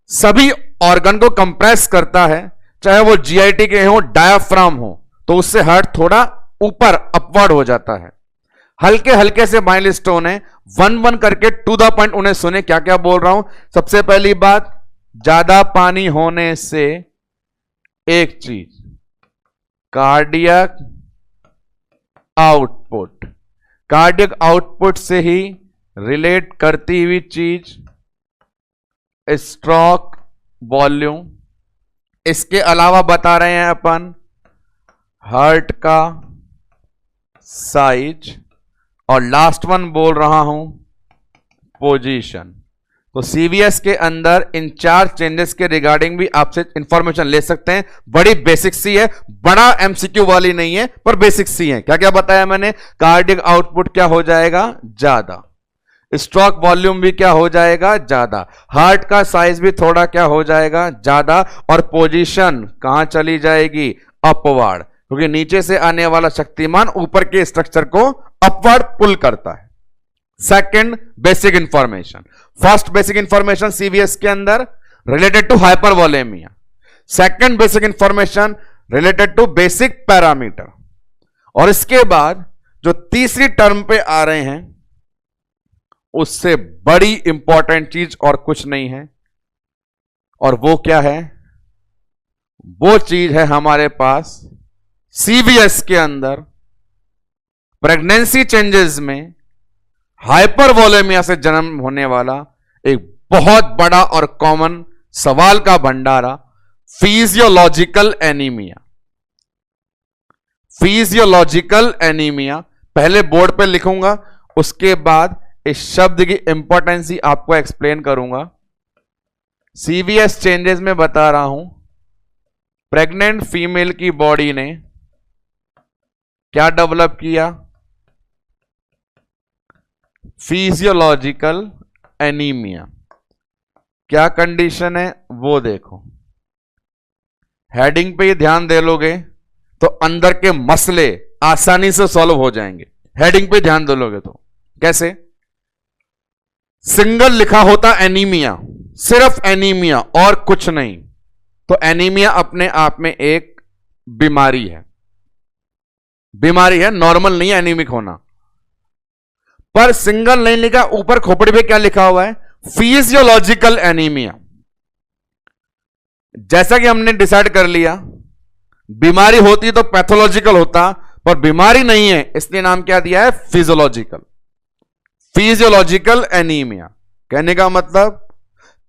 सभी ऑर्गन को कंप्रेस करता है, चाहे वो जीआईटी के हो, डायाफ्राम हो, तो उससे हार्ट थोड़ा ऊपर अपवर्ड हो जाता है। हल्के हल्के से माइलस्टोन है, वन वन करके टू द पॉइंट उन्हें सुने क्या क्या बोल रहा हूं। सबसे पहली बात, ज्यादा पानी होने से एक चीज, कार्डियक आउटपुट, कार्डियक आउटपुट से ही रिलेट करती हुई चीज स्ट्रोक वॉल्यूम। इसके अलावा बता रहे हैं अपन हार्ट का साइज, और लास्ट वन बोल रहा हूं पोजीशन। तो सीवीएस के अंदर इन 4 चेंजेस के रिगार्डिंग भी आपसे इंफॉर्मेशन ले सकते हैं। बड़ी बेसिक सी है, बड़ा एमसीक्यू वाली नहीं है, पर बेसिक सी है। क्या क्या बताया मैंने, कार्डियक आउटपुट क्या हो जाएगा, ज्यादा, स्ट्रोक वॉल्यूम भी क्या हो जाएगा, ज्यादा, हार्ट का साइज भी थोड़ा क्या हो जाएगा, ज्यादा, और पोजीशन कहां चली जाएगी, अपवर्ड, क्योंकि नीचे से आने वाला शक्तिमान ऊपर के स्ट्रक्चर को अपवर्ड पुल करता है। Second basic information, first basic information CVS के अंदर related to hypervolemia, second basic information related to basic parameter, और इसके बाद जो तीसरी टर्म पे आ रहे हैं उससे बड़ी इंपॉर्टेंट चीज और कुछ नहीं है, और वो क्या है, वो चीज है हमारे पास सीवीएस के अंदर प्रेगनेंसी चेंजेस में हाइपरवोलेमिया से जन्म होने वाला एक बहुत बड़ा और कॉमन सवाल का भंडारा, फिजियोलॉजिकल एनीमिया। फिजियोलॉजिकल एनीमिया पहले बोर्ड पे लिखूंगा, उसके बाद इस शब्द की इंपॉर्टेंस ही आपको एक्सप्लेन करूंगा। सीवीएस चेंजेस में बता रहा हूं, प्रेग्नेंट फीमेल की बॉडी ने क्या डेवलप किया, फिजियोलॉजिकल एनीमिया। क्या कंडीशन है वो देखो, हेडिंग पे ये ध्यान दे लोगे तो अंदर के मसले आसानी से सॉल्व हो जाएंगे। हेडिंग पे ध्यान दे लोगे तो कैसे, सिंगल लिखा होता एनीमिया, सिर्फ एनीमिया और कुछ नहीं, तो एनीमिया अपने आप में एक बीमारी है, बीमारी है, नॉर्मल नहीं है एनीमिक होना। पर सिंगल नहीं लिखा, ऊपर खोपड़ी पे क्या लिखा हुआ है, फिजियोलॉजिकल एनीमिया। जैसा कि हमने डिसाइड कर लिया, बीमारी होती तो पैथोलॉजिकल होता, पर बीमारी नहीं है इसलिए नाम क्या दिया है, फिजियोलॉजिकल। फिजियोलॉजिकल एनीमिया कहने का मतलब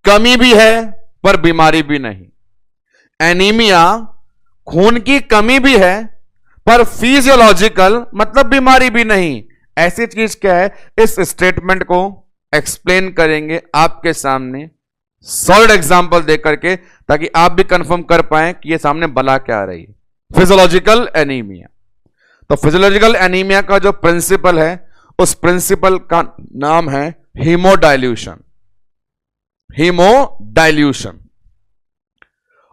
कमी भी है पर बीमारी भी नहीं। एनीमिया खून की कमी भी है पर फिजियोलॉजिकल मतलब बीमारी भी नहीं। ऐसी चीज क्या है, इस स्टेटमेंट को एक्सप्लेन करेंगे आपके सामने सॉलिड एग्जांपल दे करके, ताकि आप भी कंफर्म कर पाए कि ये सामने बला क्या आ रही है, फिजियोलॉजिकल एनीमिया। तो फिजियोलॉजिकल एनीमिया का जो प्रिंसिपल है, उस प्रिंसिपल का नाम है हीमोडाइल्यूशन। हीमोडाइल्यूशन,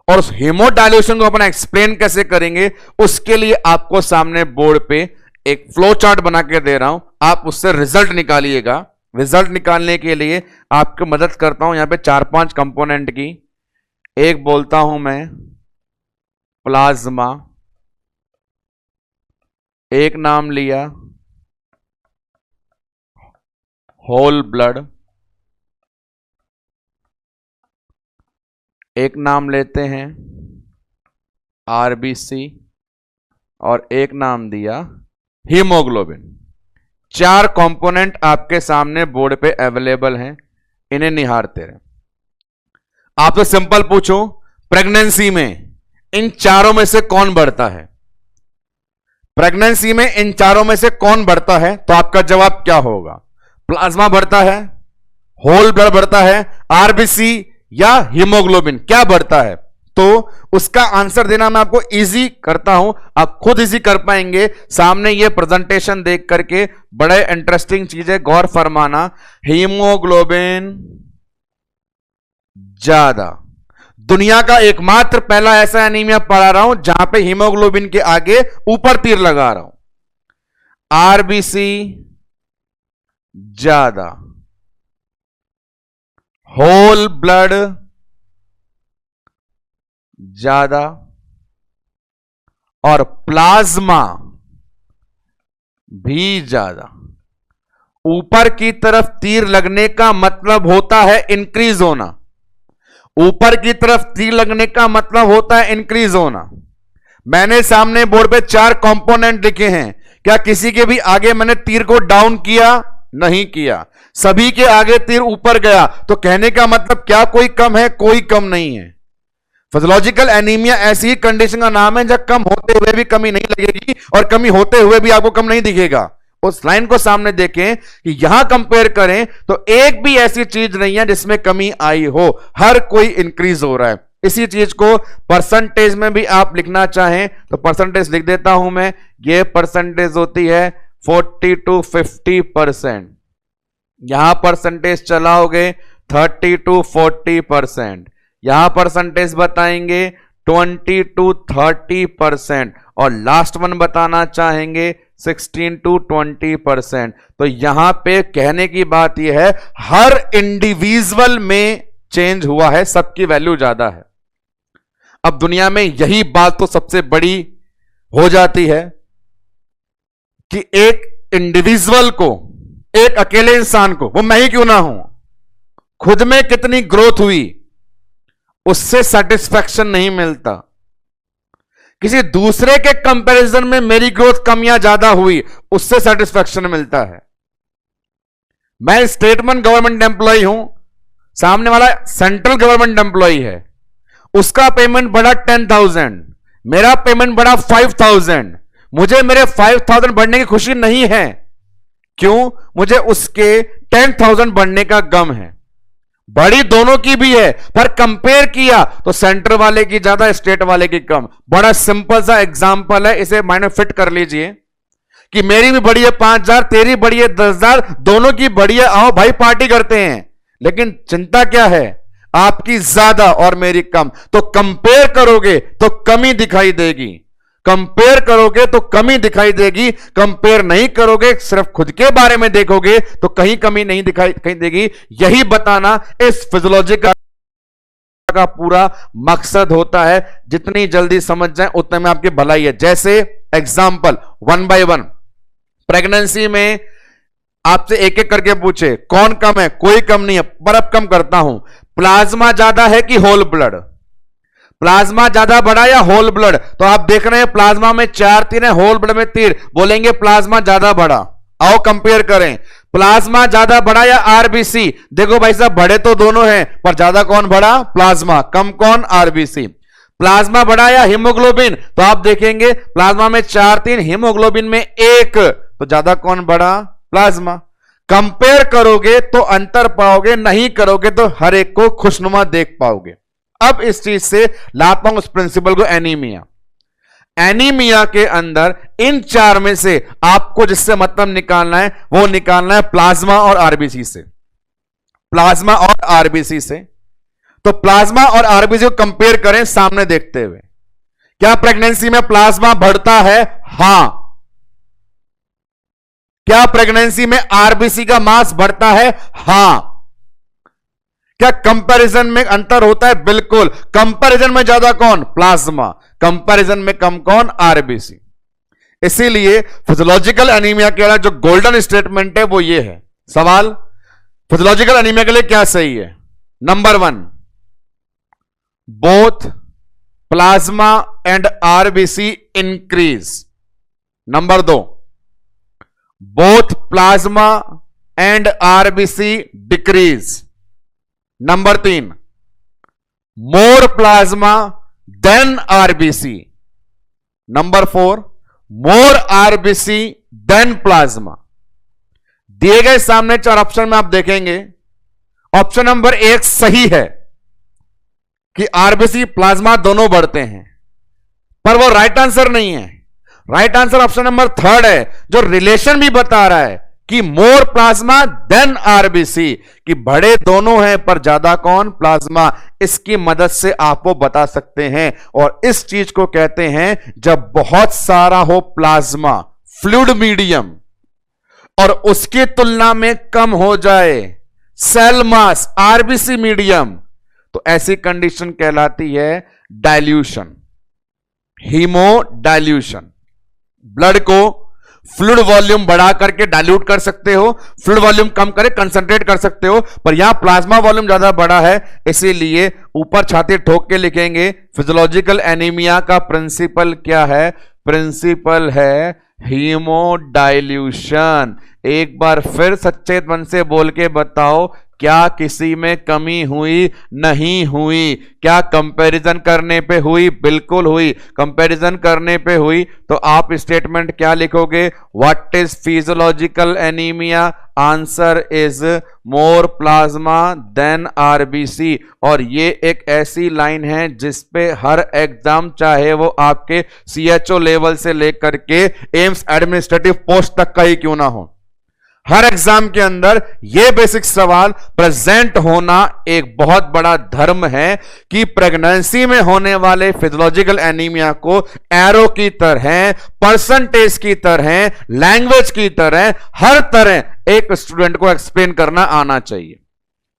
और उस हीमोडाइल्यूशन को अपन एक्सप्लेन कैसे करेंगे, उसके लिए आपको सामने बोर्ड पे एक फ्लो चार्ट बना के दे रहा हूं, आप उससे रिजल्ट निकालिएगा। रिजल्ट निकालने के लिए आपको मदद करता हूं यहां पे 4-5 कंपोनेंट की। एक बोलता हूं मैं प्लाज्मा, एक नाम लिया होल ब्लड, एक नाम लेते हैं आरबीसी, और एक नाम दिया हीमोग्लोबिन। 4 कंपोनेंट आपके सामने बोर्ड पे अवेलेबल हैं, इन्हें निहारते रहे। आपसे सिंपल पूछूं, प्रेगनेंसी में इन चारों में से कौन बढ़ता है, प्रेगनेंसी में इन चारों में से कौन बढ़ता है, तो आपका जवाब क्या होगा, प्लाज्मा बढ़ता है, होल ब्लड बढ़ता है, आरबीसी या हीमोग्लोबिन, क्या बढ़ता है? तो उसका आंसर देना मैं आपको इजी करता हूं, आप खुद इजी कर पाएंगे। सामने ये प्रेजेंटेशन देख करके बड़े इंटरेस्टिंग चीज है, गौर फरमाना। हीमोग्लोबिन ज्यादा, दुनिया का एकमात्र पहला ऐसा एनीमिया पढ़ा रहा हूं जहां पे हीमोग्लोबिन के आगे ऊपर तीर लगा रहा हूं। आरबीसी ज्यादा, होल ब्लड ज्यादा, और प्लाज्मा भी ज्यादा। ऊपर की तरफ तीर लगने का मतलब होता है इंक्रीज होना। ऊपर की तरफ तीर लगने का मतलब होता है इंक्रीज होना। मैंने सामने बोर्ड पे 4 कंपोनेंट लिखे हैं, क्या किसी के भी आगे मैंने तीर को डाउन किया? नहीं किया, सभी के आगे तीर ऊपर गया। तो कहने का मतलब क्या कोई कम है? कोई कम नहीं है। फिजियोलॉजिकल एनीमिया ऐसी ही कंडीशन का नाम है जब कम होते हुए भी कमी नहीं लगेगी और कमी होते हुए भी आपको कम नहीं दिखेगा। उस लाइन को सामने देखें कि यहां कंपेयर करें तो एक भी ऐसी चीज नहीं है जिसमें कमी आई हो, हर कोई इंक्रीज हो रहा है। इसी चीज को परसेंटेज में भी आप लिखना चाहें तो परसेंटेज लिख देता हूं मैं। ये परसेंटेज होती है 40 to 50%। यहां परसेंटेज चलाओगे 30 to 40%। यहां परसेंटेज बताएंगे 20 to 30% और लास्ट वन बताना चाहेंगे 16 to 20%। तो यहां पे कहने की बात यह है हर इंडिविजुअल में चेंज हुआ है, सबकी वैल्यू ज्यादा है। अब दुनिया में यही बात तो सबसे बड़ी हो जाती है कि एक इंडिविजुअल को, एक अकेले इंसान को, वो मैं ही क्यों ना हूं, खुद में कितनी ग्रोथ हुई उससे सेटिस्फैक्शन नहीं मिलता। किसी दूसरे के कंपैरिजन में मेरी ग्रोथ कम या ज्यादा हुई उससे सेटिस्फैक्शन मिलता है। मैं स्टेटमेंट गवर्नमेंट एम्प्लॉय हूं, सामने वाला सेंट्रल गवर्नमेंट एम्प्लॉय है, उसका पेमेंट बढ़ा 10,000, मेरा पेमेंट बढ़ा 5,000। मुझे मेरे 5,000 बढ़ने की खुशी नहीं है, क्यों? मुझे उसके 10,000 बढ़ने का गम है। बड़ी दोनों की भी है, पर कंपेयर किया तो सेंटर वाले की ज्यादा, स्टेट वाले की कम। बड़ा सिंपल सा एग्जांपल है, इसे माइंड में फिट कर लीजिए कि मेरी भी बड़ी है 5,000, तेरी बड़ी है 10,000, दोनों की बड़ी है, आओ भाई पार्टी करते हैं। लेकिन चिंता क्या है? आपकी ज्यादा और मेरी कम। तो कंपेयर करोगे तो कमी दिखाई देगी, कंपेयर करोगे तो कमी दिखाई देगी, कंपेयर नहीं करोगे सिर्फ खुद के बारे में देखोगे तो कहीं कमी नहीं दिखाई देगी। यही बताना इस फिजियोलॉजी का पूरा मकसद होता है। जितनी जल्दी समझ जाए उतने में आपकी भलाई है। जैसे एग्जांपल 1 by 1, प्रेगनेंसी में आपसे एक एक करके पूछे कौन कम है? कोई कम नहीं है, पर अब कम करता हूं। प्लाज्मा ज्यादा है कि होल ब्लड? प्लाज्मा ज्यादा बढ़ा या होल ब्लड? तो आप देख रहे हैं प्लाज्मा में 4 तीर है, होल ब्लड में तीर, बोलेंगे प्लाज्मा ज्यादा बढ़ा। आओ कंपेयर करें, प्लाज्मा ज्यादा बढ़ा या आरबीसी? देखो भाई साहब, बढ़े तो दोनों हैं, पर ज्यादा कौन बढ़ा? प्लाज्मा। कम कौन? आरबीसी। प्लाज्मा बढ़ा या हीमोग्लोबिन? तो आप देखेंगे प्लाज्मा में 4 3, हीमोग्लोबिन में 1, तो ज्यादा कौन बढ़ा? प्लाज्मा। कंपेयर करोगे तो अंतर पाओगे, नहीं करोगे तो हर एक को खुशनुमा देख पाओगे। अब इस चीज से लाता हूं उस प्रिंसिपल को, एनीमिया। एनीमिया के अंदर इन 4 में से आपको जिससे मतलब निकालना है वो निकालना है प्लाज्मा और आरबीसी से। प्लाज्मा और आरबीसी से। तो प्लाज्मा और आरबीसी को कंपेयर करें सामने देखते हुए। क्या प्रेगनेंसी में प्लाज्मा बढ़ता है? हां। क्या प्रेगनेंसी में आरबीसी का मास बढ़ता है? हां। क्या कंपैरिजन में अंतर होता है? बिल्कुल। कंपैरिजन में ज्यादा कौन? प्लाज्मा। कंपैरिजन में कम कौन? आरबीसी। इसीलिए फिजियोलॉजिकल एनीमिया के जो गोल्डन स्टेटमेंट है वो ये है। सवाल, फिजियोलॉजिकल एनीमिया के लिए क्या सही है? Number 1, both plasma and RBC increase. Number 2, both plasma and RBC decrease. Number 3, more plasma than RBC. Number 4, more RBC than plasma. दिए गए सामने 4 ऑप्शन में आप देखेंगे, ऑप्शन नंबर 1 सही है कि आरबीसी प्लाज्मा दोनों बढ़ते हैं, पर वो राइट आंसर नहीं है। राइट आंसर ऑप्शन नंबर 3 है, जो रिलेशन भी बता रहा है कि मोर प्लाज्मा देन आरबीसी, कि बड़े दोनों हैं पर ज्यादा कौन? प्लाज्मा। इसकी मदद से आप वो बता सकते हैं। और इस चीज को कहते हैं जब बहुत सारा हो प्लाज्मा, फ्लूइड मीडियम, और उसकी तुलना में कम हो जाए सेल मास, आरबीसी मीडियम, तो ऐसी कंडीशन कहलाती है डाइल्यूशन, हीमो डाइल्यूशन। ब्लड को फ्लूइड वॉल्यूम बढ़ा करके डाइल्यूट कर सकते हो, फ्लूइड वॉल्यूम कम करे कंसंट्रेट कर सकते हो, पर यहां प्लाज्मा वॉल्यूम ज्यादा बड़ा है, इसीलिए ऊपर छाती ठोक के लिखेंगे फिजियोलॉजिकल एनीमिया का प्रिंसिपल क्या है? प्रिंसिपल है हीमोडाइल्यूशन। एक बार फिर सच्चे मन से बोल के बताओ, क्या किसी में कमी हुई? नहीं हुई। क्या कंपैरिजन करने पे हुई? बिल्कुल हुई। कंपैरिजन करने पे हुई तो आप स्टेटमेंट क्या लिखोगे? What is physiological anaemia? Answer is more plasma than RBC. और ये एक ऐसी लाइन है जिसपे हर एग्जाम, चाहे वो आपके सीएचओ लेवल से लेकर के एम्स एडमिनिस्ट्रेटिव पोस्ट तक का ही क्यों ना हो, हर एग्जाम के अंदर यह बेसिक सवाल प्रेजेंट होना एक बहुत बड़ा धर्म है कि प्रेगनेंसी में होने वाले फिजियोलॉजिकल एनीमिया को एरो की तरह, परसेंटेज की तरह, लैंग्वेज की तरह, हर तरह एक स्टूडेंट को एक्सप्लेन करना आना चाहिए।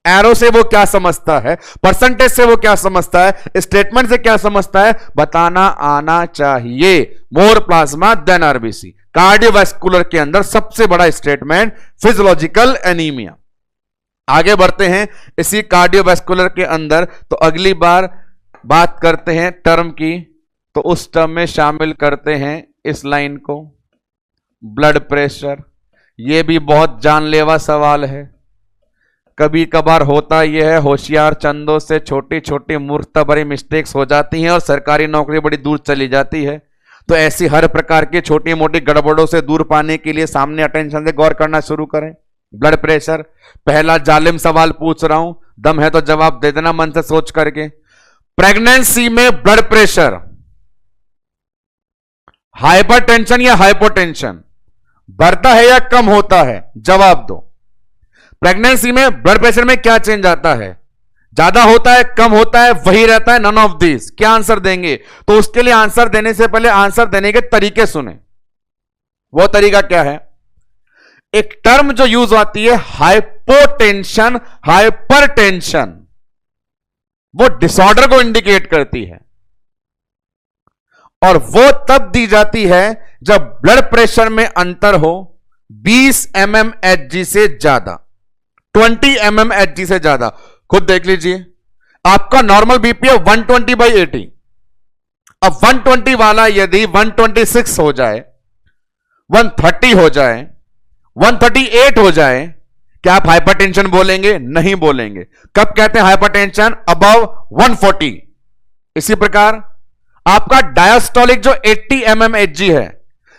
एरो से वो क्या समझता है, परसेंटेज से वो क्या समझता है, स्टेटमेंट से क्या समझता है, बताना आना चाहिए। मोर प्लाज्मा देन आरबीसी, कार्डियोवैस्कुलर के अंदर सबसे बड़ा स्टेटमेंट फिजियोलॉजिकल एनीमिया। आगे बढ़ते हैं इसी कार्डियोवैस्कुलर के अंदर, तो अगली बार बात करते हैं टर्म की, तो उस टर्म में शामिल करते हैं इस लाइन को, ब्लड प्रेशर। यह भी बहुत जानलेवा सवाल है। कभी कभार होता यह है, होशियार चंदों से छोटी छोटी मूर्खता भरी मिस्टेक्स हो जाती हैं और सरकारी नौकरी बड़ी दूर चली जाती है। तो ऐसी हर प्रकार की छोटी मोटी गड़बड़ों से दूर पाने के लिए सामने अटेंशन से गौर करना शुरू करें। ब्लड प्रेशर, पहला जालिम सवाल पूछ रहा हूं, दम है तो जवाब दे देना मन से सोच करके। प्रेगनेंसी में ब्लड प्रेशर हाइपरटेंशन या हाइपोटेंशन बढ़ता है या कम होता है? जवाब दो। प्रेगनेंसी में ब्लड प्रेशर में क्या चेंज आता है? ज्यादा होता है, कम होता है, वही रहता है, नन ऑफ दिस। क्या आंसर देंगे? तो उसके लिए आंसर देने से पहले आंसर देने के तरीके सुने। वो तरीका क्या है? एक टर्म जो यूज आती है हाइपोटेंशन, हाइपरटेंशन, वो डिसऑर्डर को इंडिकेट करती है और वो तब दी जाती है जब ब्लड प्रेशर में अंतर हो 20 mmHg से ज्यादा, 20 mmHg से ज्यादा। खुद देख लीजिए, आपका नॉर्मल बीपी है 120/80। अब 120 वाला यदि 126 हो जाए, 130 हो जाए, 138 हो जाए, क्या आप हाइपरटेंशन बोलेंगे? नहीं बोलेंगे। कब कहते हैं हाइपरटेंशन? अबव 140। इसी प्रकार आपका डायस्टोलिक जो 80 mmHg है,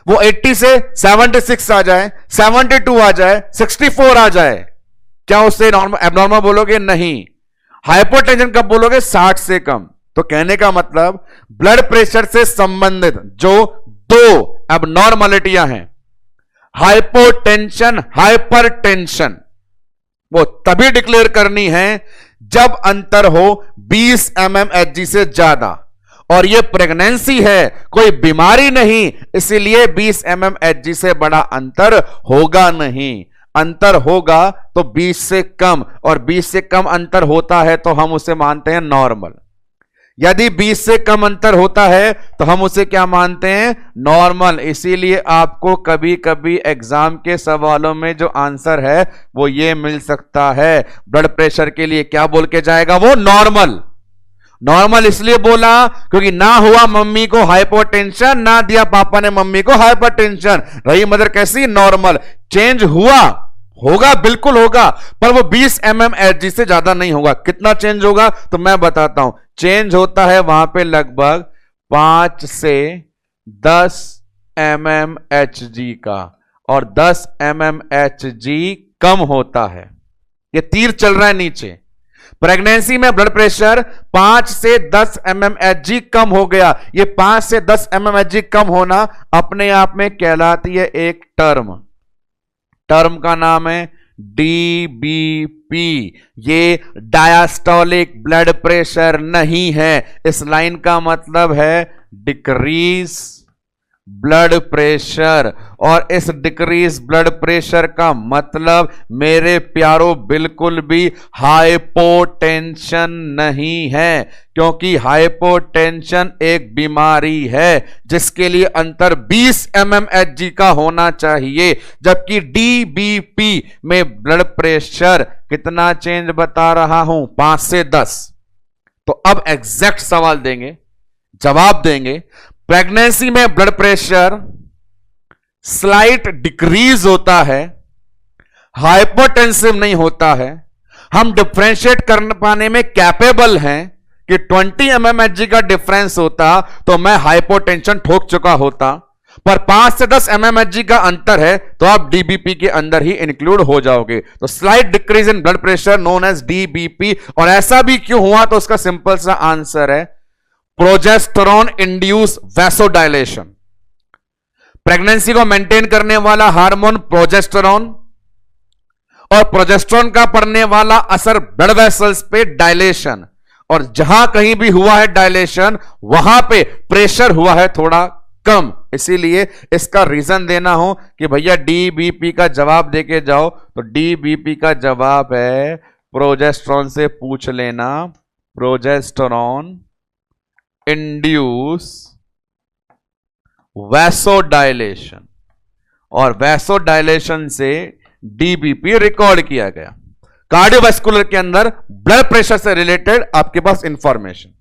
वो 80 से 76 आ जाए, 72 आ जाए, 64 आ जाए, क्या उससे नॉर्मल एबनॉर्मल बोलोगे? नहीं। हाइपोटेंशन कब बोलोगे? 60 से कम। तो कहने का मतलब ब्लड प्रेशर से संबंधित जो दो एबनॉर्मलिटियां हैं, हाइपोटेंशन, हाइपरटेंशन, वो तभी डिक्लेयर करनी है जब अंतर हो 20 mmHg से ज्यादा। और ये प्रेगनेंसी है, कोई बीमारी नहीं, इसीलिए 20 mmHg से बड़ा अंतर होगा नहीं। अंतर होगा तो 20 से कम, और 20 से कम अंतर होता है तो हम उसे मानते हैं नॉर्मल। यदि 20 से कम अंतर होता है तो हम उसे क्या मानते हैं? नॉर्मल। इसीलिए आपको कभी कभी एग्जाम के सवालों में जो आंसर है वो ये मिल सकता है। ब्लड प्रेशर के लिए क्या बोल के जाएगा वो? नॉर्मल। नॉर्मल इसलिए बोला क्योंकि ना हुआ मम्मी को हाइपोटेंशन, ना दिया पापा ने मम्मी को हाइपरटेंशन, रही मदर कैसी? नॉर्मल। चेंज हुआ होगा, बिल्कुल होगा, पर वो 20 mmHg से ज्यादा नहीं होगा। कितना चेंज होगा? तो मैं बताता हूं। चेंज होता है वहां पे लगभग 5 से 10 mmHg का, और 10 mmHg कम होता है। ये तीर चल रहा है नीचे। प्रेगनेंसी में ब्लड प्रेशर 5 से 10 mmHg कम हो गया। ये 5 से 10 mmHg कम होना अपने आप में कहलाती है एक टर्म। टर्म का नाम है DBP। ये डायस्टोलिक ब्लड प्रेशर नहीं है। इस लाइन का मतलब है डिक्रीज ब्लड प्रेशर। और इस डिक्रीज ब्लड प्रेशर का मतलब मेरे प्यारों बिल्कुल भी हाइपोटेंशन नहीं है, क्योंकि हाइपोटेंशन एक बीमारी है जिसके लिए अंतर 20 mmHg का होना चाहिए, जबकि डीबीपी में ब्लड प्रेशर कितना चेंज बता रहा हूं, 5 से 10। तो अब एग्जैक्ट सवाल देंगे, जवाब देंगे। प्रेगनेंसी में ब्लड प्रेशर स्लाइट डिक्रीज होता है, हाइपोटेंसिव नहीं होता है। हम डिफरेंशिएट कर पाने में कैपेबल हैं कि 20 mmHg का डिफरेंस होता तो मैं हाइपोटेंशन ठोक चुका होता, पर 5 से 10 mmHg का अंतर है तो आप डीबीपी के अंदर ही इंक्लूड हो जाओगे। तो slight decrease in blood pressure known as DBP. और ऐसा भी क्यों हुआ, तो उसका सिंपल सा आंसर है प्रोजेस्टेरोन इंड्यूस वैसोडाइलेशन। प्रेगनेंसी को मेंटेन करने वाला हार्मोन प्रोजेस्टेरोन, और प्रोजेस्टेरोन का पड़ने वाला असर ब्लड वेसल्स पे डायलेशन, और जहां कहीं भी हुआ है डायलेशन वहां पे प्रेशर हुआ है थोड़ा कम। इसीलिए इसका रीजन देना हो कि भैया डीबीपी का जवाब देके जाओ, तो डीबीपी का जवाब है प्रोजेस्टेरोन से पूछ लेना, प्रोजेस्टेरोन इंड्यूस वैसोडाइलेशन, और वैसोडाइलेशन से डीबीपी रिकॉर्ड किया गया। कार्डियोवैस्कुलर के अंदर ब्लड प्रेशर से रिलेटेड आपके पास इंफॉर्मेशन।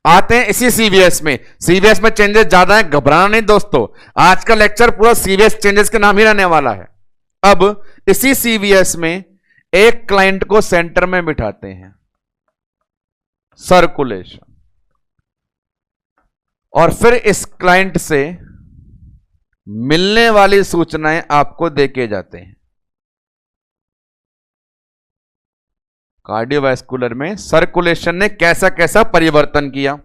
आते हैं इसी सीवीएस में। सीवीएस में चेंजेस ज्यादा है, घबराना नहीं दोस्तों, आज का लेक्चर पूरा सीवीएस चेंजेस के नाम ही रहने वाला है। अब इसी सीवीएस में एक क्लाइंट को सेंटर में बिठाते हैं, सर्कुलेशन, और फिर इस क्लाइंट से मिलने वाली सूचनाएं आपको देके जाते हैं। कार्डियोवैस्कुलर में सर्कुलेशन ने कैसा कैसा परिवर्तन किया,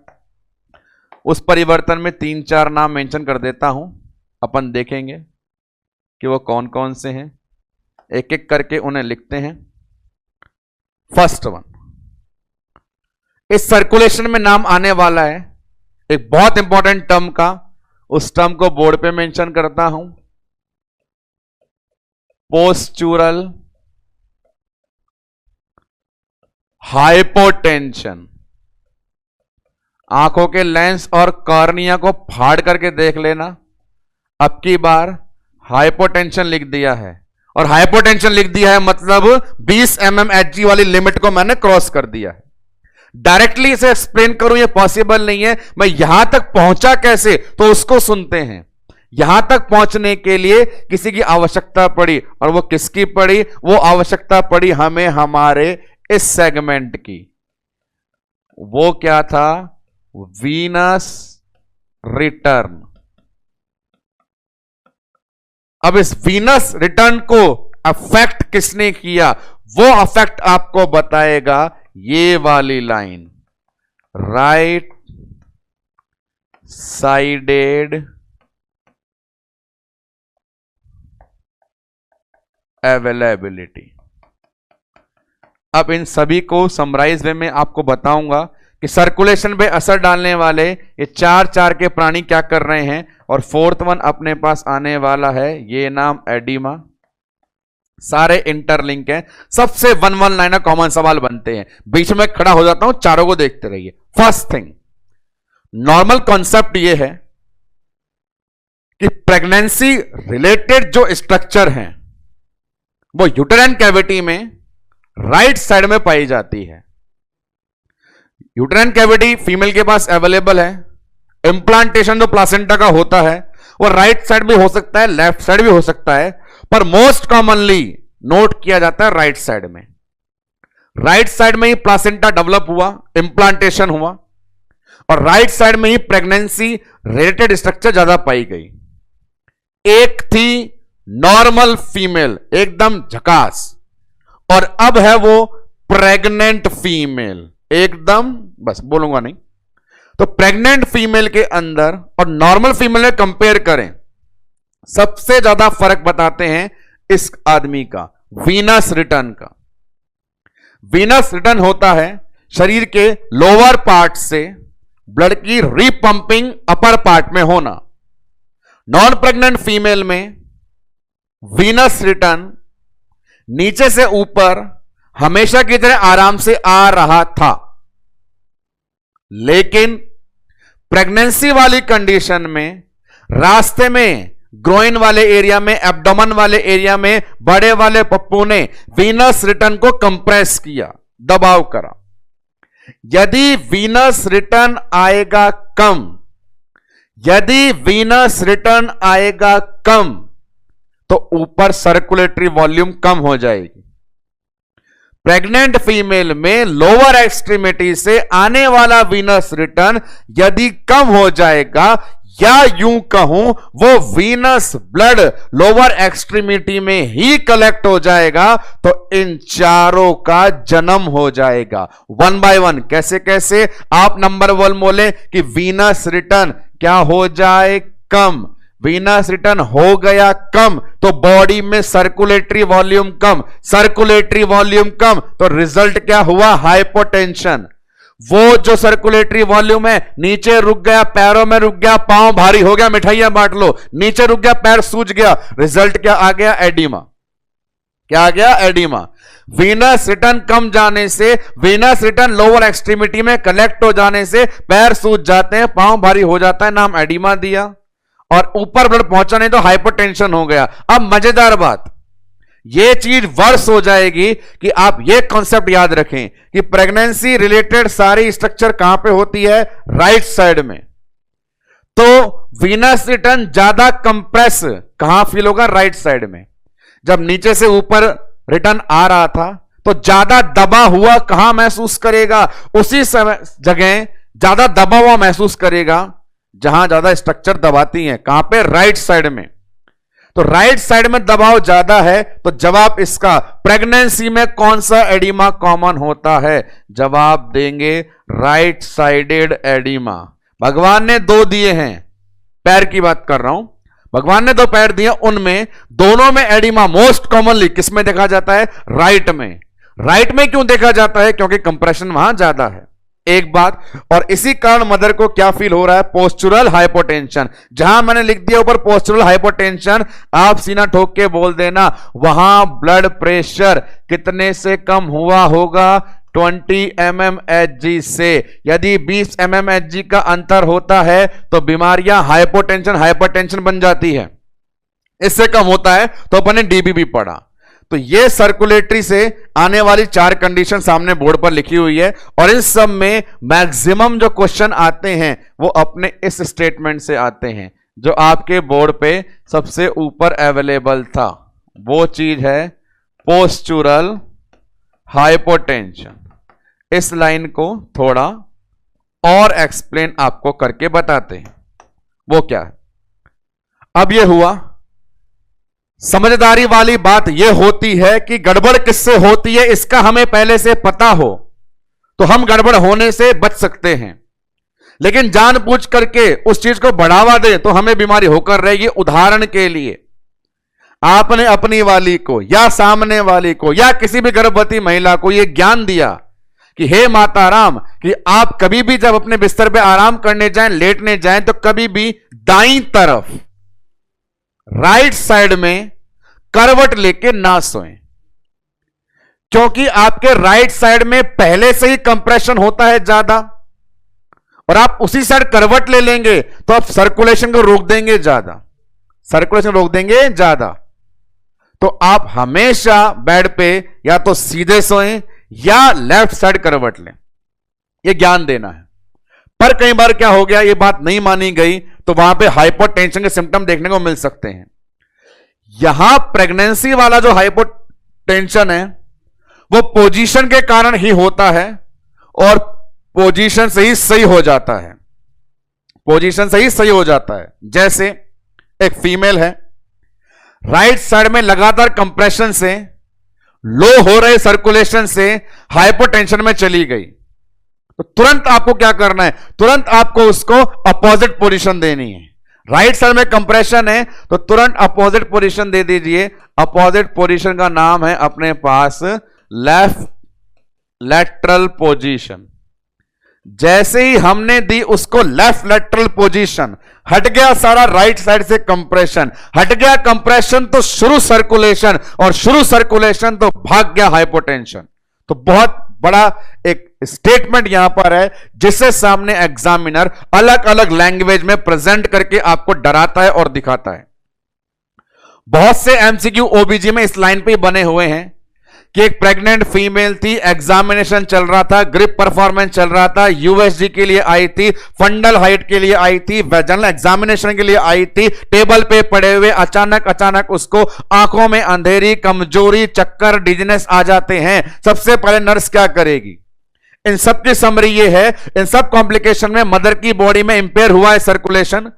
उस परिवर्तन में 3-4 नाम मेंशन कर देता हूं, अपन देखेंगे कि वो कौन कौन से हैं, एक एक करके उन्हें लिखते हैं। फर्स्ट वन, इस सर्कुलेशन में नाम आने वाला है एक बहुत इंपॉर्टेंट टर्म का, उस टर्म को बोर्ड पे मेंशन करता हूं, पोस्चुरल हाइपोटेंशन। आंखों के लेंस और कॉर्निया को फाड़ करके देख लेना। अब की बार हाइपोटेंशन लिख दिया है, और हाइपोटेंशन लिख दिया है मतलब 20 mmHg वाली लिमिट को मैंने क्रॉस कर दिया है। डायरेक्टली इसे एक्सप्लेन करूं ये पॉसिबल नहीं है, मैं यहां तक पहुंचा कैसे, तो उसको सुनते हैं। यहां तक पहुंचने के लिए किसी की आवश्यकता पड़ी, और वो किसकी पड़ी, वो आवश्यकता पड़ी हमें हमारे इस सेगमेंट की। वो क्या था, वीनस रिटर्न। अब इस वीनस रिटर्न को अफेक्ट किसने किया, वो अफेक्ट आपको बताएगा ये वाली लाइन, राइट साइडेड अवेलेबिलिटी। अब इन सभी को समराइज वे में आपको बताऊंगा कि सर्कुलेशन पे असर डालने वाले ये 4 के प्राणी क्या कर रहे हैं, और 4th वन अपने पास आने वाला है, ये नाम एडिमा। सारे इंटरलिंक हैं, सबसे 1 लाइनर कॉमन सवाल बनते हैं। बीच में खड़ा हो जाता हूं, चारों को देखते रहिए। फर्स्ट थिंग, नॉर्मल कॉन्सेप्ट ये है कि प्रेगनेंसी रिलेटेड जो स्ट्रक्चर हैं वो यूटेराइन कैविटी में राइट साइड में पाई जाती है। यूटेराइन कैविटी फीमेल के पास अवेलेबल है। इंप्लांटेशन जो प्लासेंटा का होता है वो राइट साइड भी हो सकता है, लेफ्ट साइड भी हो सकता है, पर मोस्ट कॉमनली नोट किया जाता है राइट साइड में। राइट साइड में ही प्लासेंटा डेवलप हुआ, इंप्लांटेशन हुआ, और राइट साइड में ही प्रेगनेंसी रिलेटेड स्ट्रक्चर ज्यादा पाई गई। एक थी नॉर्मल फीमेल, एकदम झकास, और अब है वो प्रेग्नेंट फीमेल, एकदम, बस बोलूंगा नहीं। तो प्रेग्नेंट फीमेल के अंदर और नॉर्मल फीमेल में कंपेयर करें, सबसे ज्यादा फर्क बताते हैं इस आदमी का, वीनस रिटर्न का। वीनस रिटर्न होता है शरीर के लोअर पार्ट से ब्लड की रीपंपिंग अपर पार्ट में होना। नॉन प्रेग्नेंट फीमेल में वीनस रिटर्न नीचे से ऊपर हमेशा की तरह आराम से आ रहा था, लेकिन प्रेगनेंसी वाली कंडीशन में रास्ते में ग्रोइन वाले एरिया में, एब्डोमेन वाले एरिया में बड़े वाले पप्पू ने वीनस रिटर्न को कंप्रेस किया, दबाव करा। यदि वीनस रिटर्न आएगा कम, यदि वीनस रिटर्न आएगा कम तो ऊपर सर्कुलेटरी वॉल्यूम कम हो जाएगी। प्रेग्नेंट फीमेल में लोअर एक्सट्रीमिटी से आने वाला वीनस रिटर्न यदि कम हो जाएगा, या यूं कहूं वो वीनस ब्लड लोअर एक्सट्रीमिटी में ही कलेक्ट हो जाएगा, तो इन चारों का जन्म हो जाएगा। वन बाय वन कैसे कैसे आप नंबर 1 बोले कि वीनस रिटर्न क्या हो जाए, कम। वीनस रिटर्न हो गया कम तो बॉडी में सर्कुलेटरी वॉल्यूम कम, सर्कुलेटरी वॉल्यूम कम तो रिजल्ट क्या हुआ, हाइपोटेंशन। वो जो सर्कुलेटरी वॉल्यूम है नीचे रुक गया, पैरों में रुक गया, पांव भारी हो गया, मिठाइयां बांट लो, नीचे रुक गया, पैर सूज गया, रिजल्ट क्या आ गया, एडिमा। क्या आ गया, एडिमा। वीनस रिटर्न कम जाने से, वीनस रिटर्न लोअर एक्सट्रीमिटी में कलेक्ट हो जाने से पैर सूज जाते हैं, पांव भारी हो जाता है, नाम एडिमा दिया। और ऊपर ब्लड पहुंचा नहीं तो हाइपरटेंशन हो गया। अब मजेदार बात, यह चीज वर्स हो जाएगी कि आप यह कॉन्सेप्ट याद रखें कि प्रेगनेंसी रिलेटेड सारी स्ट्रक्चर कहां पे होती है, राइट साइड में। तो वीनस रिटर्न ज्यादा कंप्रेस कहां फील होगा, राइट साइड में। जब नीचे से ऊपर रिटर्न आ रहा था तो ज्यादा दबा हुआ कहां महसूस करेगा, उसी समय जगह ज्यादा दबा हुआ महसूस करेगा जहां ज्यादा स्ट्रक्चर दबाती हैं, कहां पे, राइट साइड में। तो राइट साइड में दबाव ज्यादा है तो जवाब इसका, प्रेगनेंसी में कौन सा एडिमा कॉमन होता है, जवाब देंगे राइट साइडेड एडिमा। भगवान ने 2 दिए हैं, पैर की बात कर रहा हूं, भगवान ने 2 पैर दिए, उनमें दोनों में एडिमा मोस्ट कॉमनली किसमें देखा जाता है, राइट में। राइट में क्यों देखा जाता है, क्योंकि कंप्रेशन वहां ज्यादा है, एक बात। और इसी कारण मदर को क्या फील हो रहा है, पोस्चुरल हाइपोटेंशन। जहां मैंने लिख दिया ऊपर पोस्चुरल हाइपोटेंशन, आप सीना ठोक के बोल देना वहां ब्लड प्रेशर कितने से कम हुआ होगा, 20 mmHg से। यदि 20 mmHg का अंतर होता है तो बीमारियां हाइपोटेंशन हाइपरटेंशन बन जाती है, इससे कम होता है तो अपन ने डीबीबी पढ़ा। तो ये सर्कुलेटरी से आने वाली 4 कंडीशन सामने बोर्ड पर लिखी हुई है, और इस सब में मैक्सिमम जो क्वेश्चन आते हैं वो अपने इस स्टेटमेंट से आते हैं जो आपके बोर्ड पे सबसे ऊपर अवेलेबल था। वो चीज है पोस्चुरल हाइपोटेंशन। इस लाइन को थोड़ा और एक्सप्लेन आपको करके बताते हैं वो क्या है। अब ये हुआ, समझदारी वाली बात यह होती है कि गड़बड़ किससे होती है इसका हमें पहले से पता हो तो हम गड़बड़ होने से बच सकते हैं, लेकिन जानबूझ करके उस चीज को बढ़ावा दे तो हमें बीमारी होकर रहेगी। उदाहरण के लिए आपने अपनी वाली को या सामने वाली को या किसी भी गर्भवती महिला को यह ज्ञान दिया कि हे माता राम, कि आप कभी भी जब अपने बिस्तर पे आराम करने जाएं, लेटने जाएं, तो कभी भी दाईं तरफ राइट साइड में करवट लेके ना सोएं, क्योंकि आपके राइट साइड में पहले से ही कंप्रेशन होता है ज्यादा, और आप उसी साइड करवट ले लेंगे तो आप सर्कुलेशन को रोक देंगे ज्यादा, सर्कुलेशन रोक देंगे ज्यादा। तो आप हमेशा बेड पे या तो सीधे सोएं या लेफ्ट साइड करवट लें, यह ज्ञान देना है। पर कई बार क्या हो गया, यह बात नहीं मानी गई तो वहां पे हाइपोटेंशन के सिम्टम देखने को मिल सकते हैं। यहां प्रेगनेंसी वाला जो हाइपोटेंशन है वो पोजीशन के कारण ही होता है, और पोजीशन से ही सही हो जाता है, पोजीशन से ही सही हो जाता है। जैसे एक फीमेल है, राइट साइड में लगातार कंप्रेशन से, लो हो रहे सर्कुलेशन से हाइपोटेंशन में चली गई, तो तुरंत आपको क्या करना है, तुरंत आपको उसको अपोजिट पोजीशन देनी है। राइट साइड में कंप्रेशन है तो तुरंत अपोजिट पोजीशन दे दीजिए। अपोजिट पोजीशन का नाम है अपने पास लेफ्ट लैटरल पोजीशन। जैसे ही हमने दी उसको लेफ्ट लेटरल पोजीशन, हट गया सारा राइट साइड से कंप्रेशन, हट गया कंप्रेशन तो शुरू सर्कुलेशन, और शुरू सर्कुलेशन तो भाग गया हाइपोटेंशन। तो बहुत बड़ा एक स्टेटमेंट यहां पर है जिसे सामने एग्जामिनर अलग अलग लैंग्वेज में प्रेजेंट करके आपको डराता है और दिखाता है। बहुत से एमसीक्यू ओबीजी में इस लाइन पे बने हुए हैं कि एक प्रेग्नेंट फीमेल थी, एग्जामिनेशन चल रहा था, ग्रिप परफॉर्मेंस चल रहा था, यूएसजी के लिए आई थी, फंडल हाइट के लिए आई थी, जनरल एग्जामिनेशन के लिए आई थी, टेबल पे पड़े हुए अचानक उसको आंखों में अंधेरी, कमजोरी, चक्कर, डिजीनेस आ जाते हैं। सबसे पहले नर्स क्या करेगी? इन सब की समरी ये है, इन सब कॉम्प्लिकेशन में मदर की बॉडी में इंपेयर हुआ है सर्कुलेशन,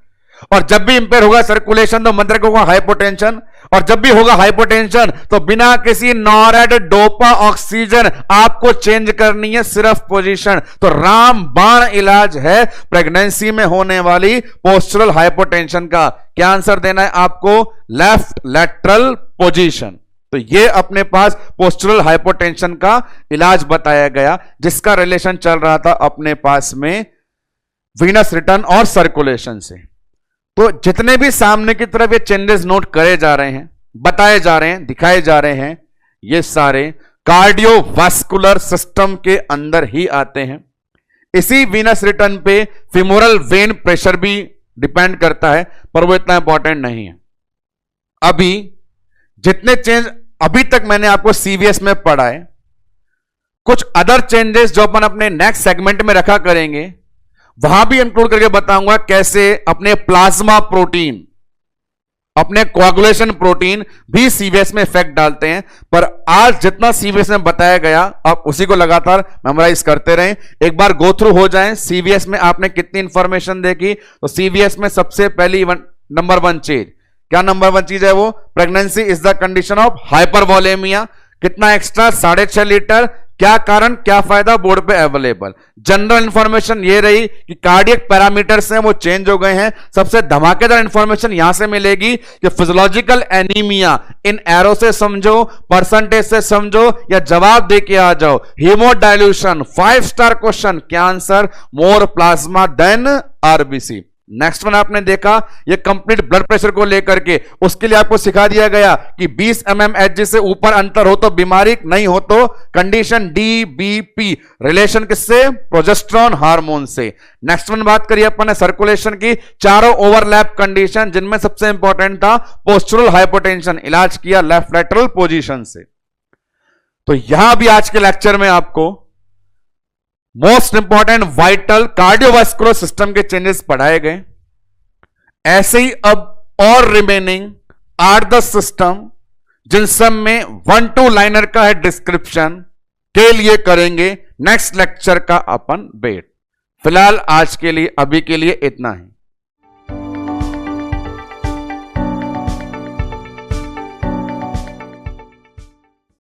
और जब भी इंपेयर होगा सर्कुलेशन तो मदर को होगा हाइपोटेंशन, और जब भी होगा हाइपोटेंशन तो बिना किसी नॉरेड डोपा ऑक्सीजन आपको चेंज करनी है सिर्फ पोजीशन। तो रामबाण इलाज है प्रेगनेंसी में होने वाली पोस्चरल हाइपोटेंशन का। क्या आंसर देना है आपको? Left lateral position. तो ये अपने पास पोस्चरल हाइपोटेंशन का इलाज बताया गया, जिसका रिलेशन चल रहा था अपने पास में वीनस रिटर्न और सर्कुलेशन से। तो जितने भी सामने की तरफ ये चेंजेस नोट करे जा रहे हैं, बताए जा रहे हैं, दिखाए जा रहे हैं, ये सारे कार्डियोवास्कुलर सिस्टम के अंदर ही आते हैं। इसी वीनस रिटर्न पे फिमोरल वेन प्रेशर भी डिपेंड करता है, पर वो इतना इंपॉर्टेंट नहीं है। अभी जितने चेंज अभी तक मैंने आपको सीवीएस में पढ़ा है, कुछ अदर चेंजेस जो अपन अपने नेक्स्ट सेगमेंट में रखा करेंगे वहां भी इंक्लूड करके बताऊंगा कैसे अपने प्लाज्मा प्रोटीन, अपने कोआगुलेशन प्रोटीन भी सीवीएस में इफेक्ट डालते हैं। पर आज जितना सीवीएस में बताया गया आप उसी को लगातार मेमोराइज करते रहें। एक बार गो थ्रू हो जाएं सीवीएस में आपने कितनी इंफॉर्मेशन देखी। तो सीवीएस में सबसे पहली नंबर 1 चीज, क्या नंबर 1 चीज है वो? Pregnancy is the condition of hypervolaemia. कितना एक्स्ट्रा? 6.5 लीटर। क्या कारण, क्या फायदा? बोर्ड पे अवेलेबल। जनरल इंफॉर्मेशन ये रही कि कार्डियक पैरामीटर्स हैं वो चेंज हो गए हैं। सबसे धमाकेदार इंफॉर्मेशन यहां से मिलेगी कि फिजियोलॉजिकल एनीमिया इन एरो से समझो, परसेंटेज से समझो, या जवाब दे के आ जाओ। हीमोडाइल्यूशन 5 स्टार क्वेश्चन, क्या answer? More plasma than RBC. Next one आपने देखा ये कंप्लीट ब्लड प्रेशर को लेकर के, उसके लिए आपको सिखा दिया गया कि 20 mmHg से ऊपर अंतर हो तो बीमारी, नहीं हो तो कंडीशन DBP। रिलेशन किससे? प्रोजेस्टेरोन हार्मोन से। नेक्स्ट वन बात करिए अपन ने सर्कुलेशन की, चारों ओवरलैप कंडीशन, जिनमें सबसे इंपॉर्टेंट था पोस्चरल हाइपोटेंशन। इलाज किया लेफ्ट लेटरल पोजीशन से। तो यहां भी आज के लेक्चर में आपको most important vital cardiovascular system के चेंजेस पढ़ाए गए। ऐसे ही अब और रिमेनिंग आर द सिस्टम, जिन सब में 1-2 लाइनर का है डिस्क्रिप्शन, के लिए करेंगे नेक्स्ट लेक्चर का अपन वेट। फिलहाल आज के लिए, अभी के लिए इतना ही।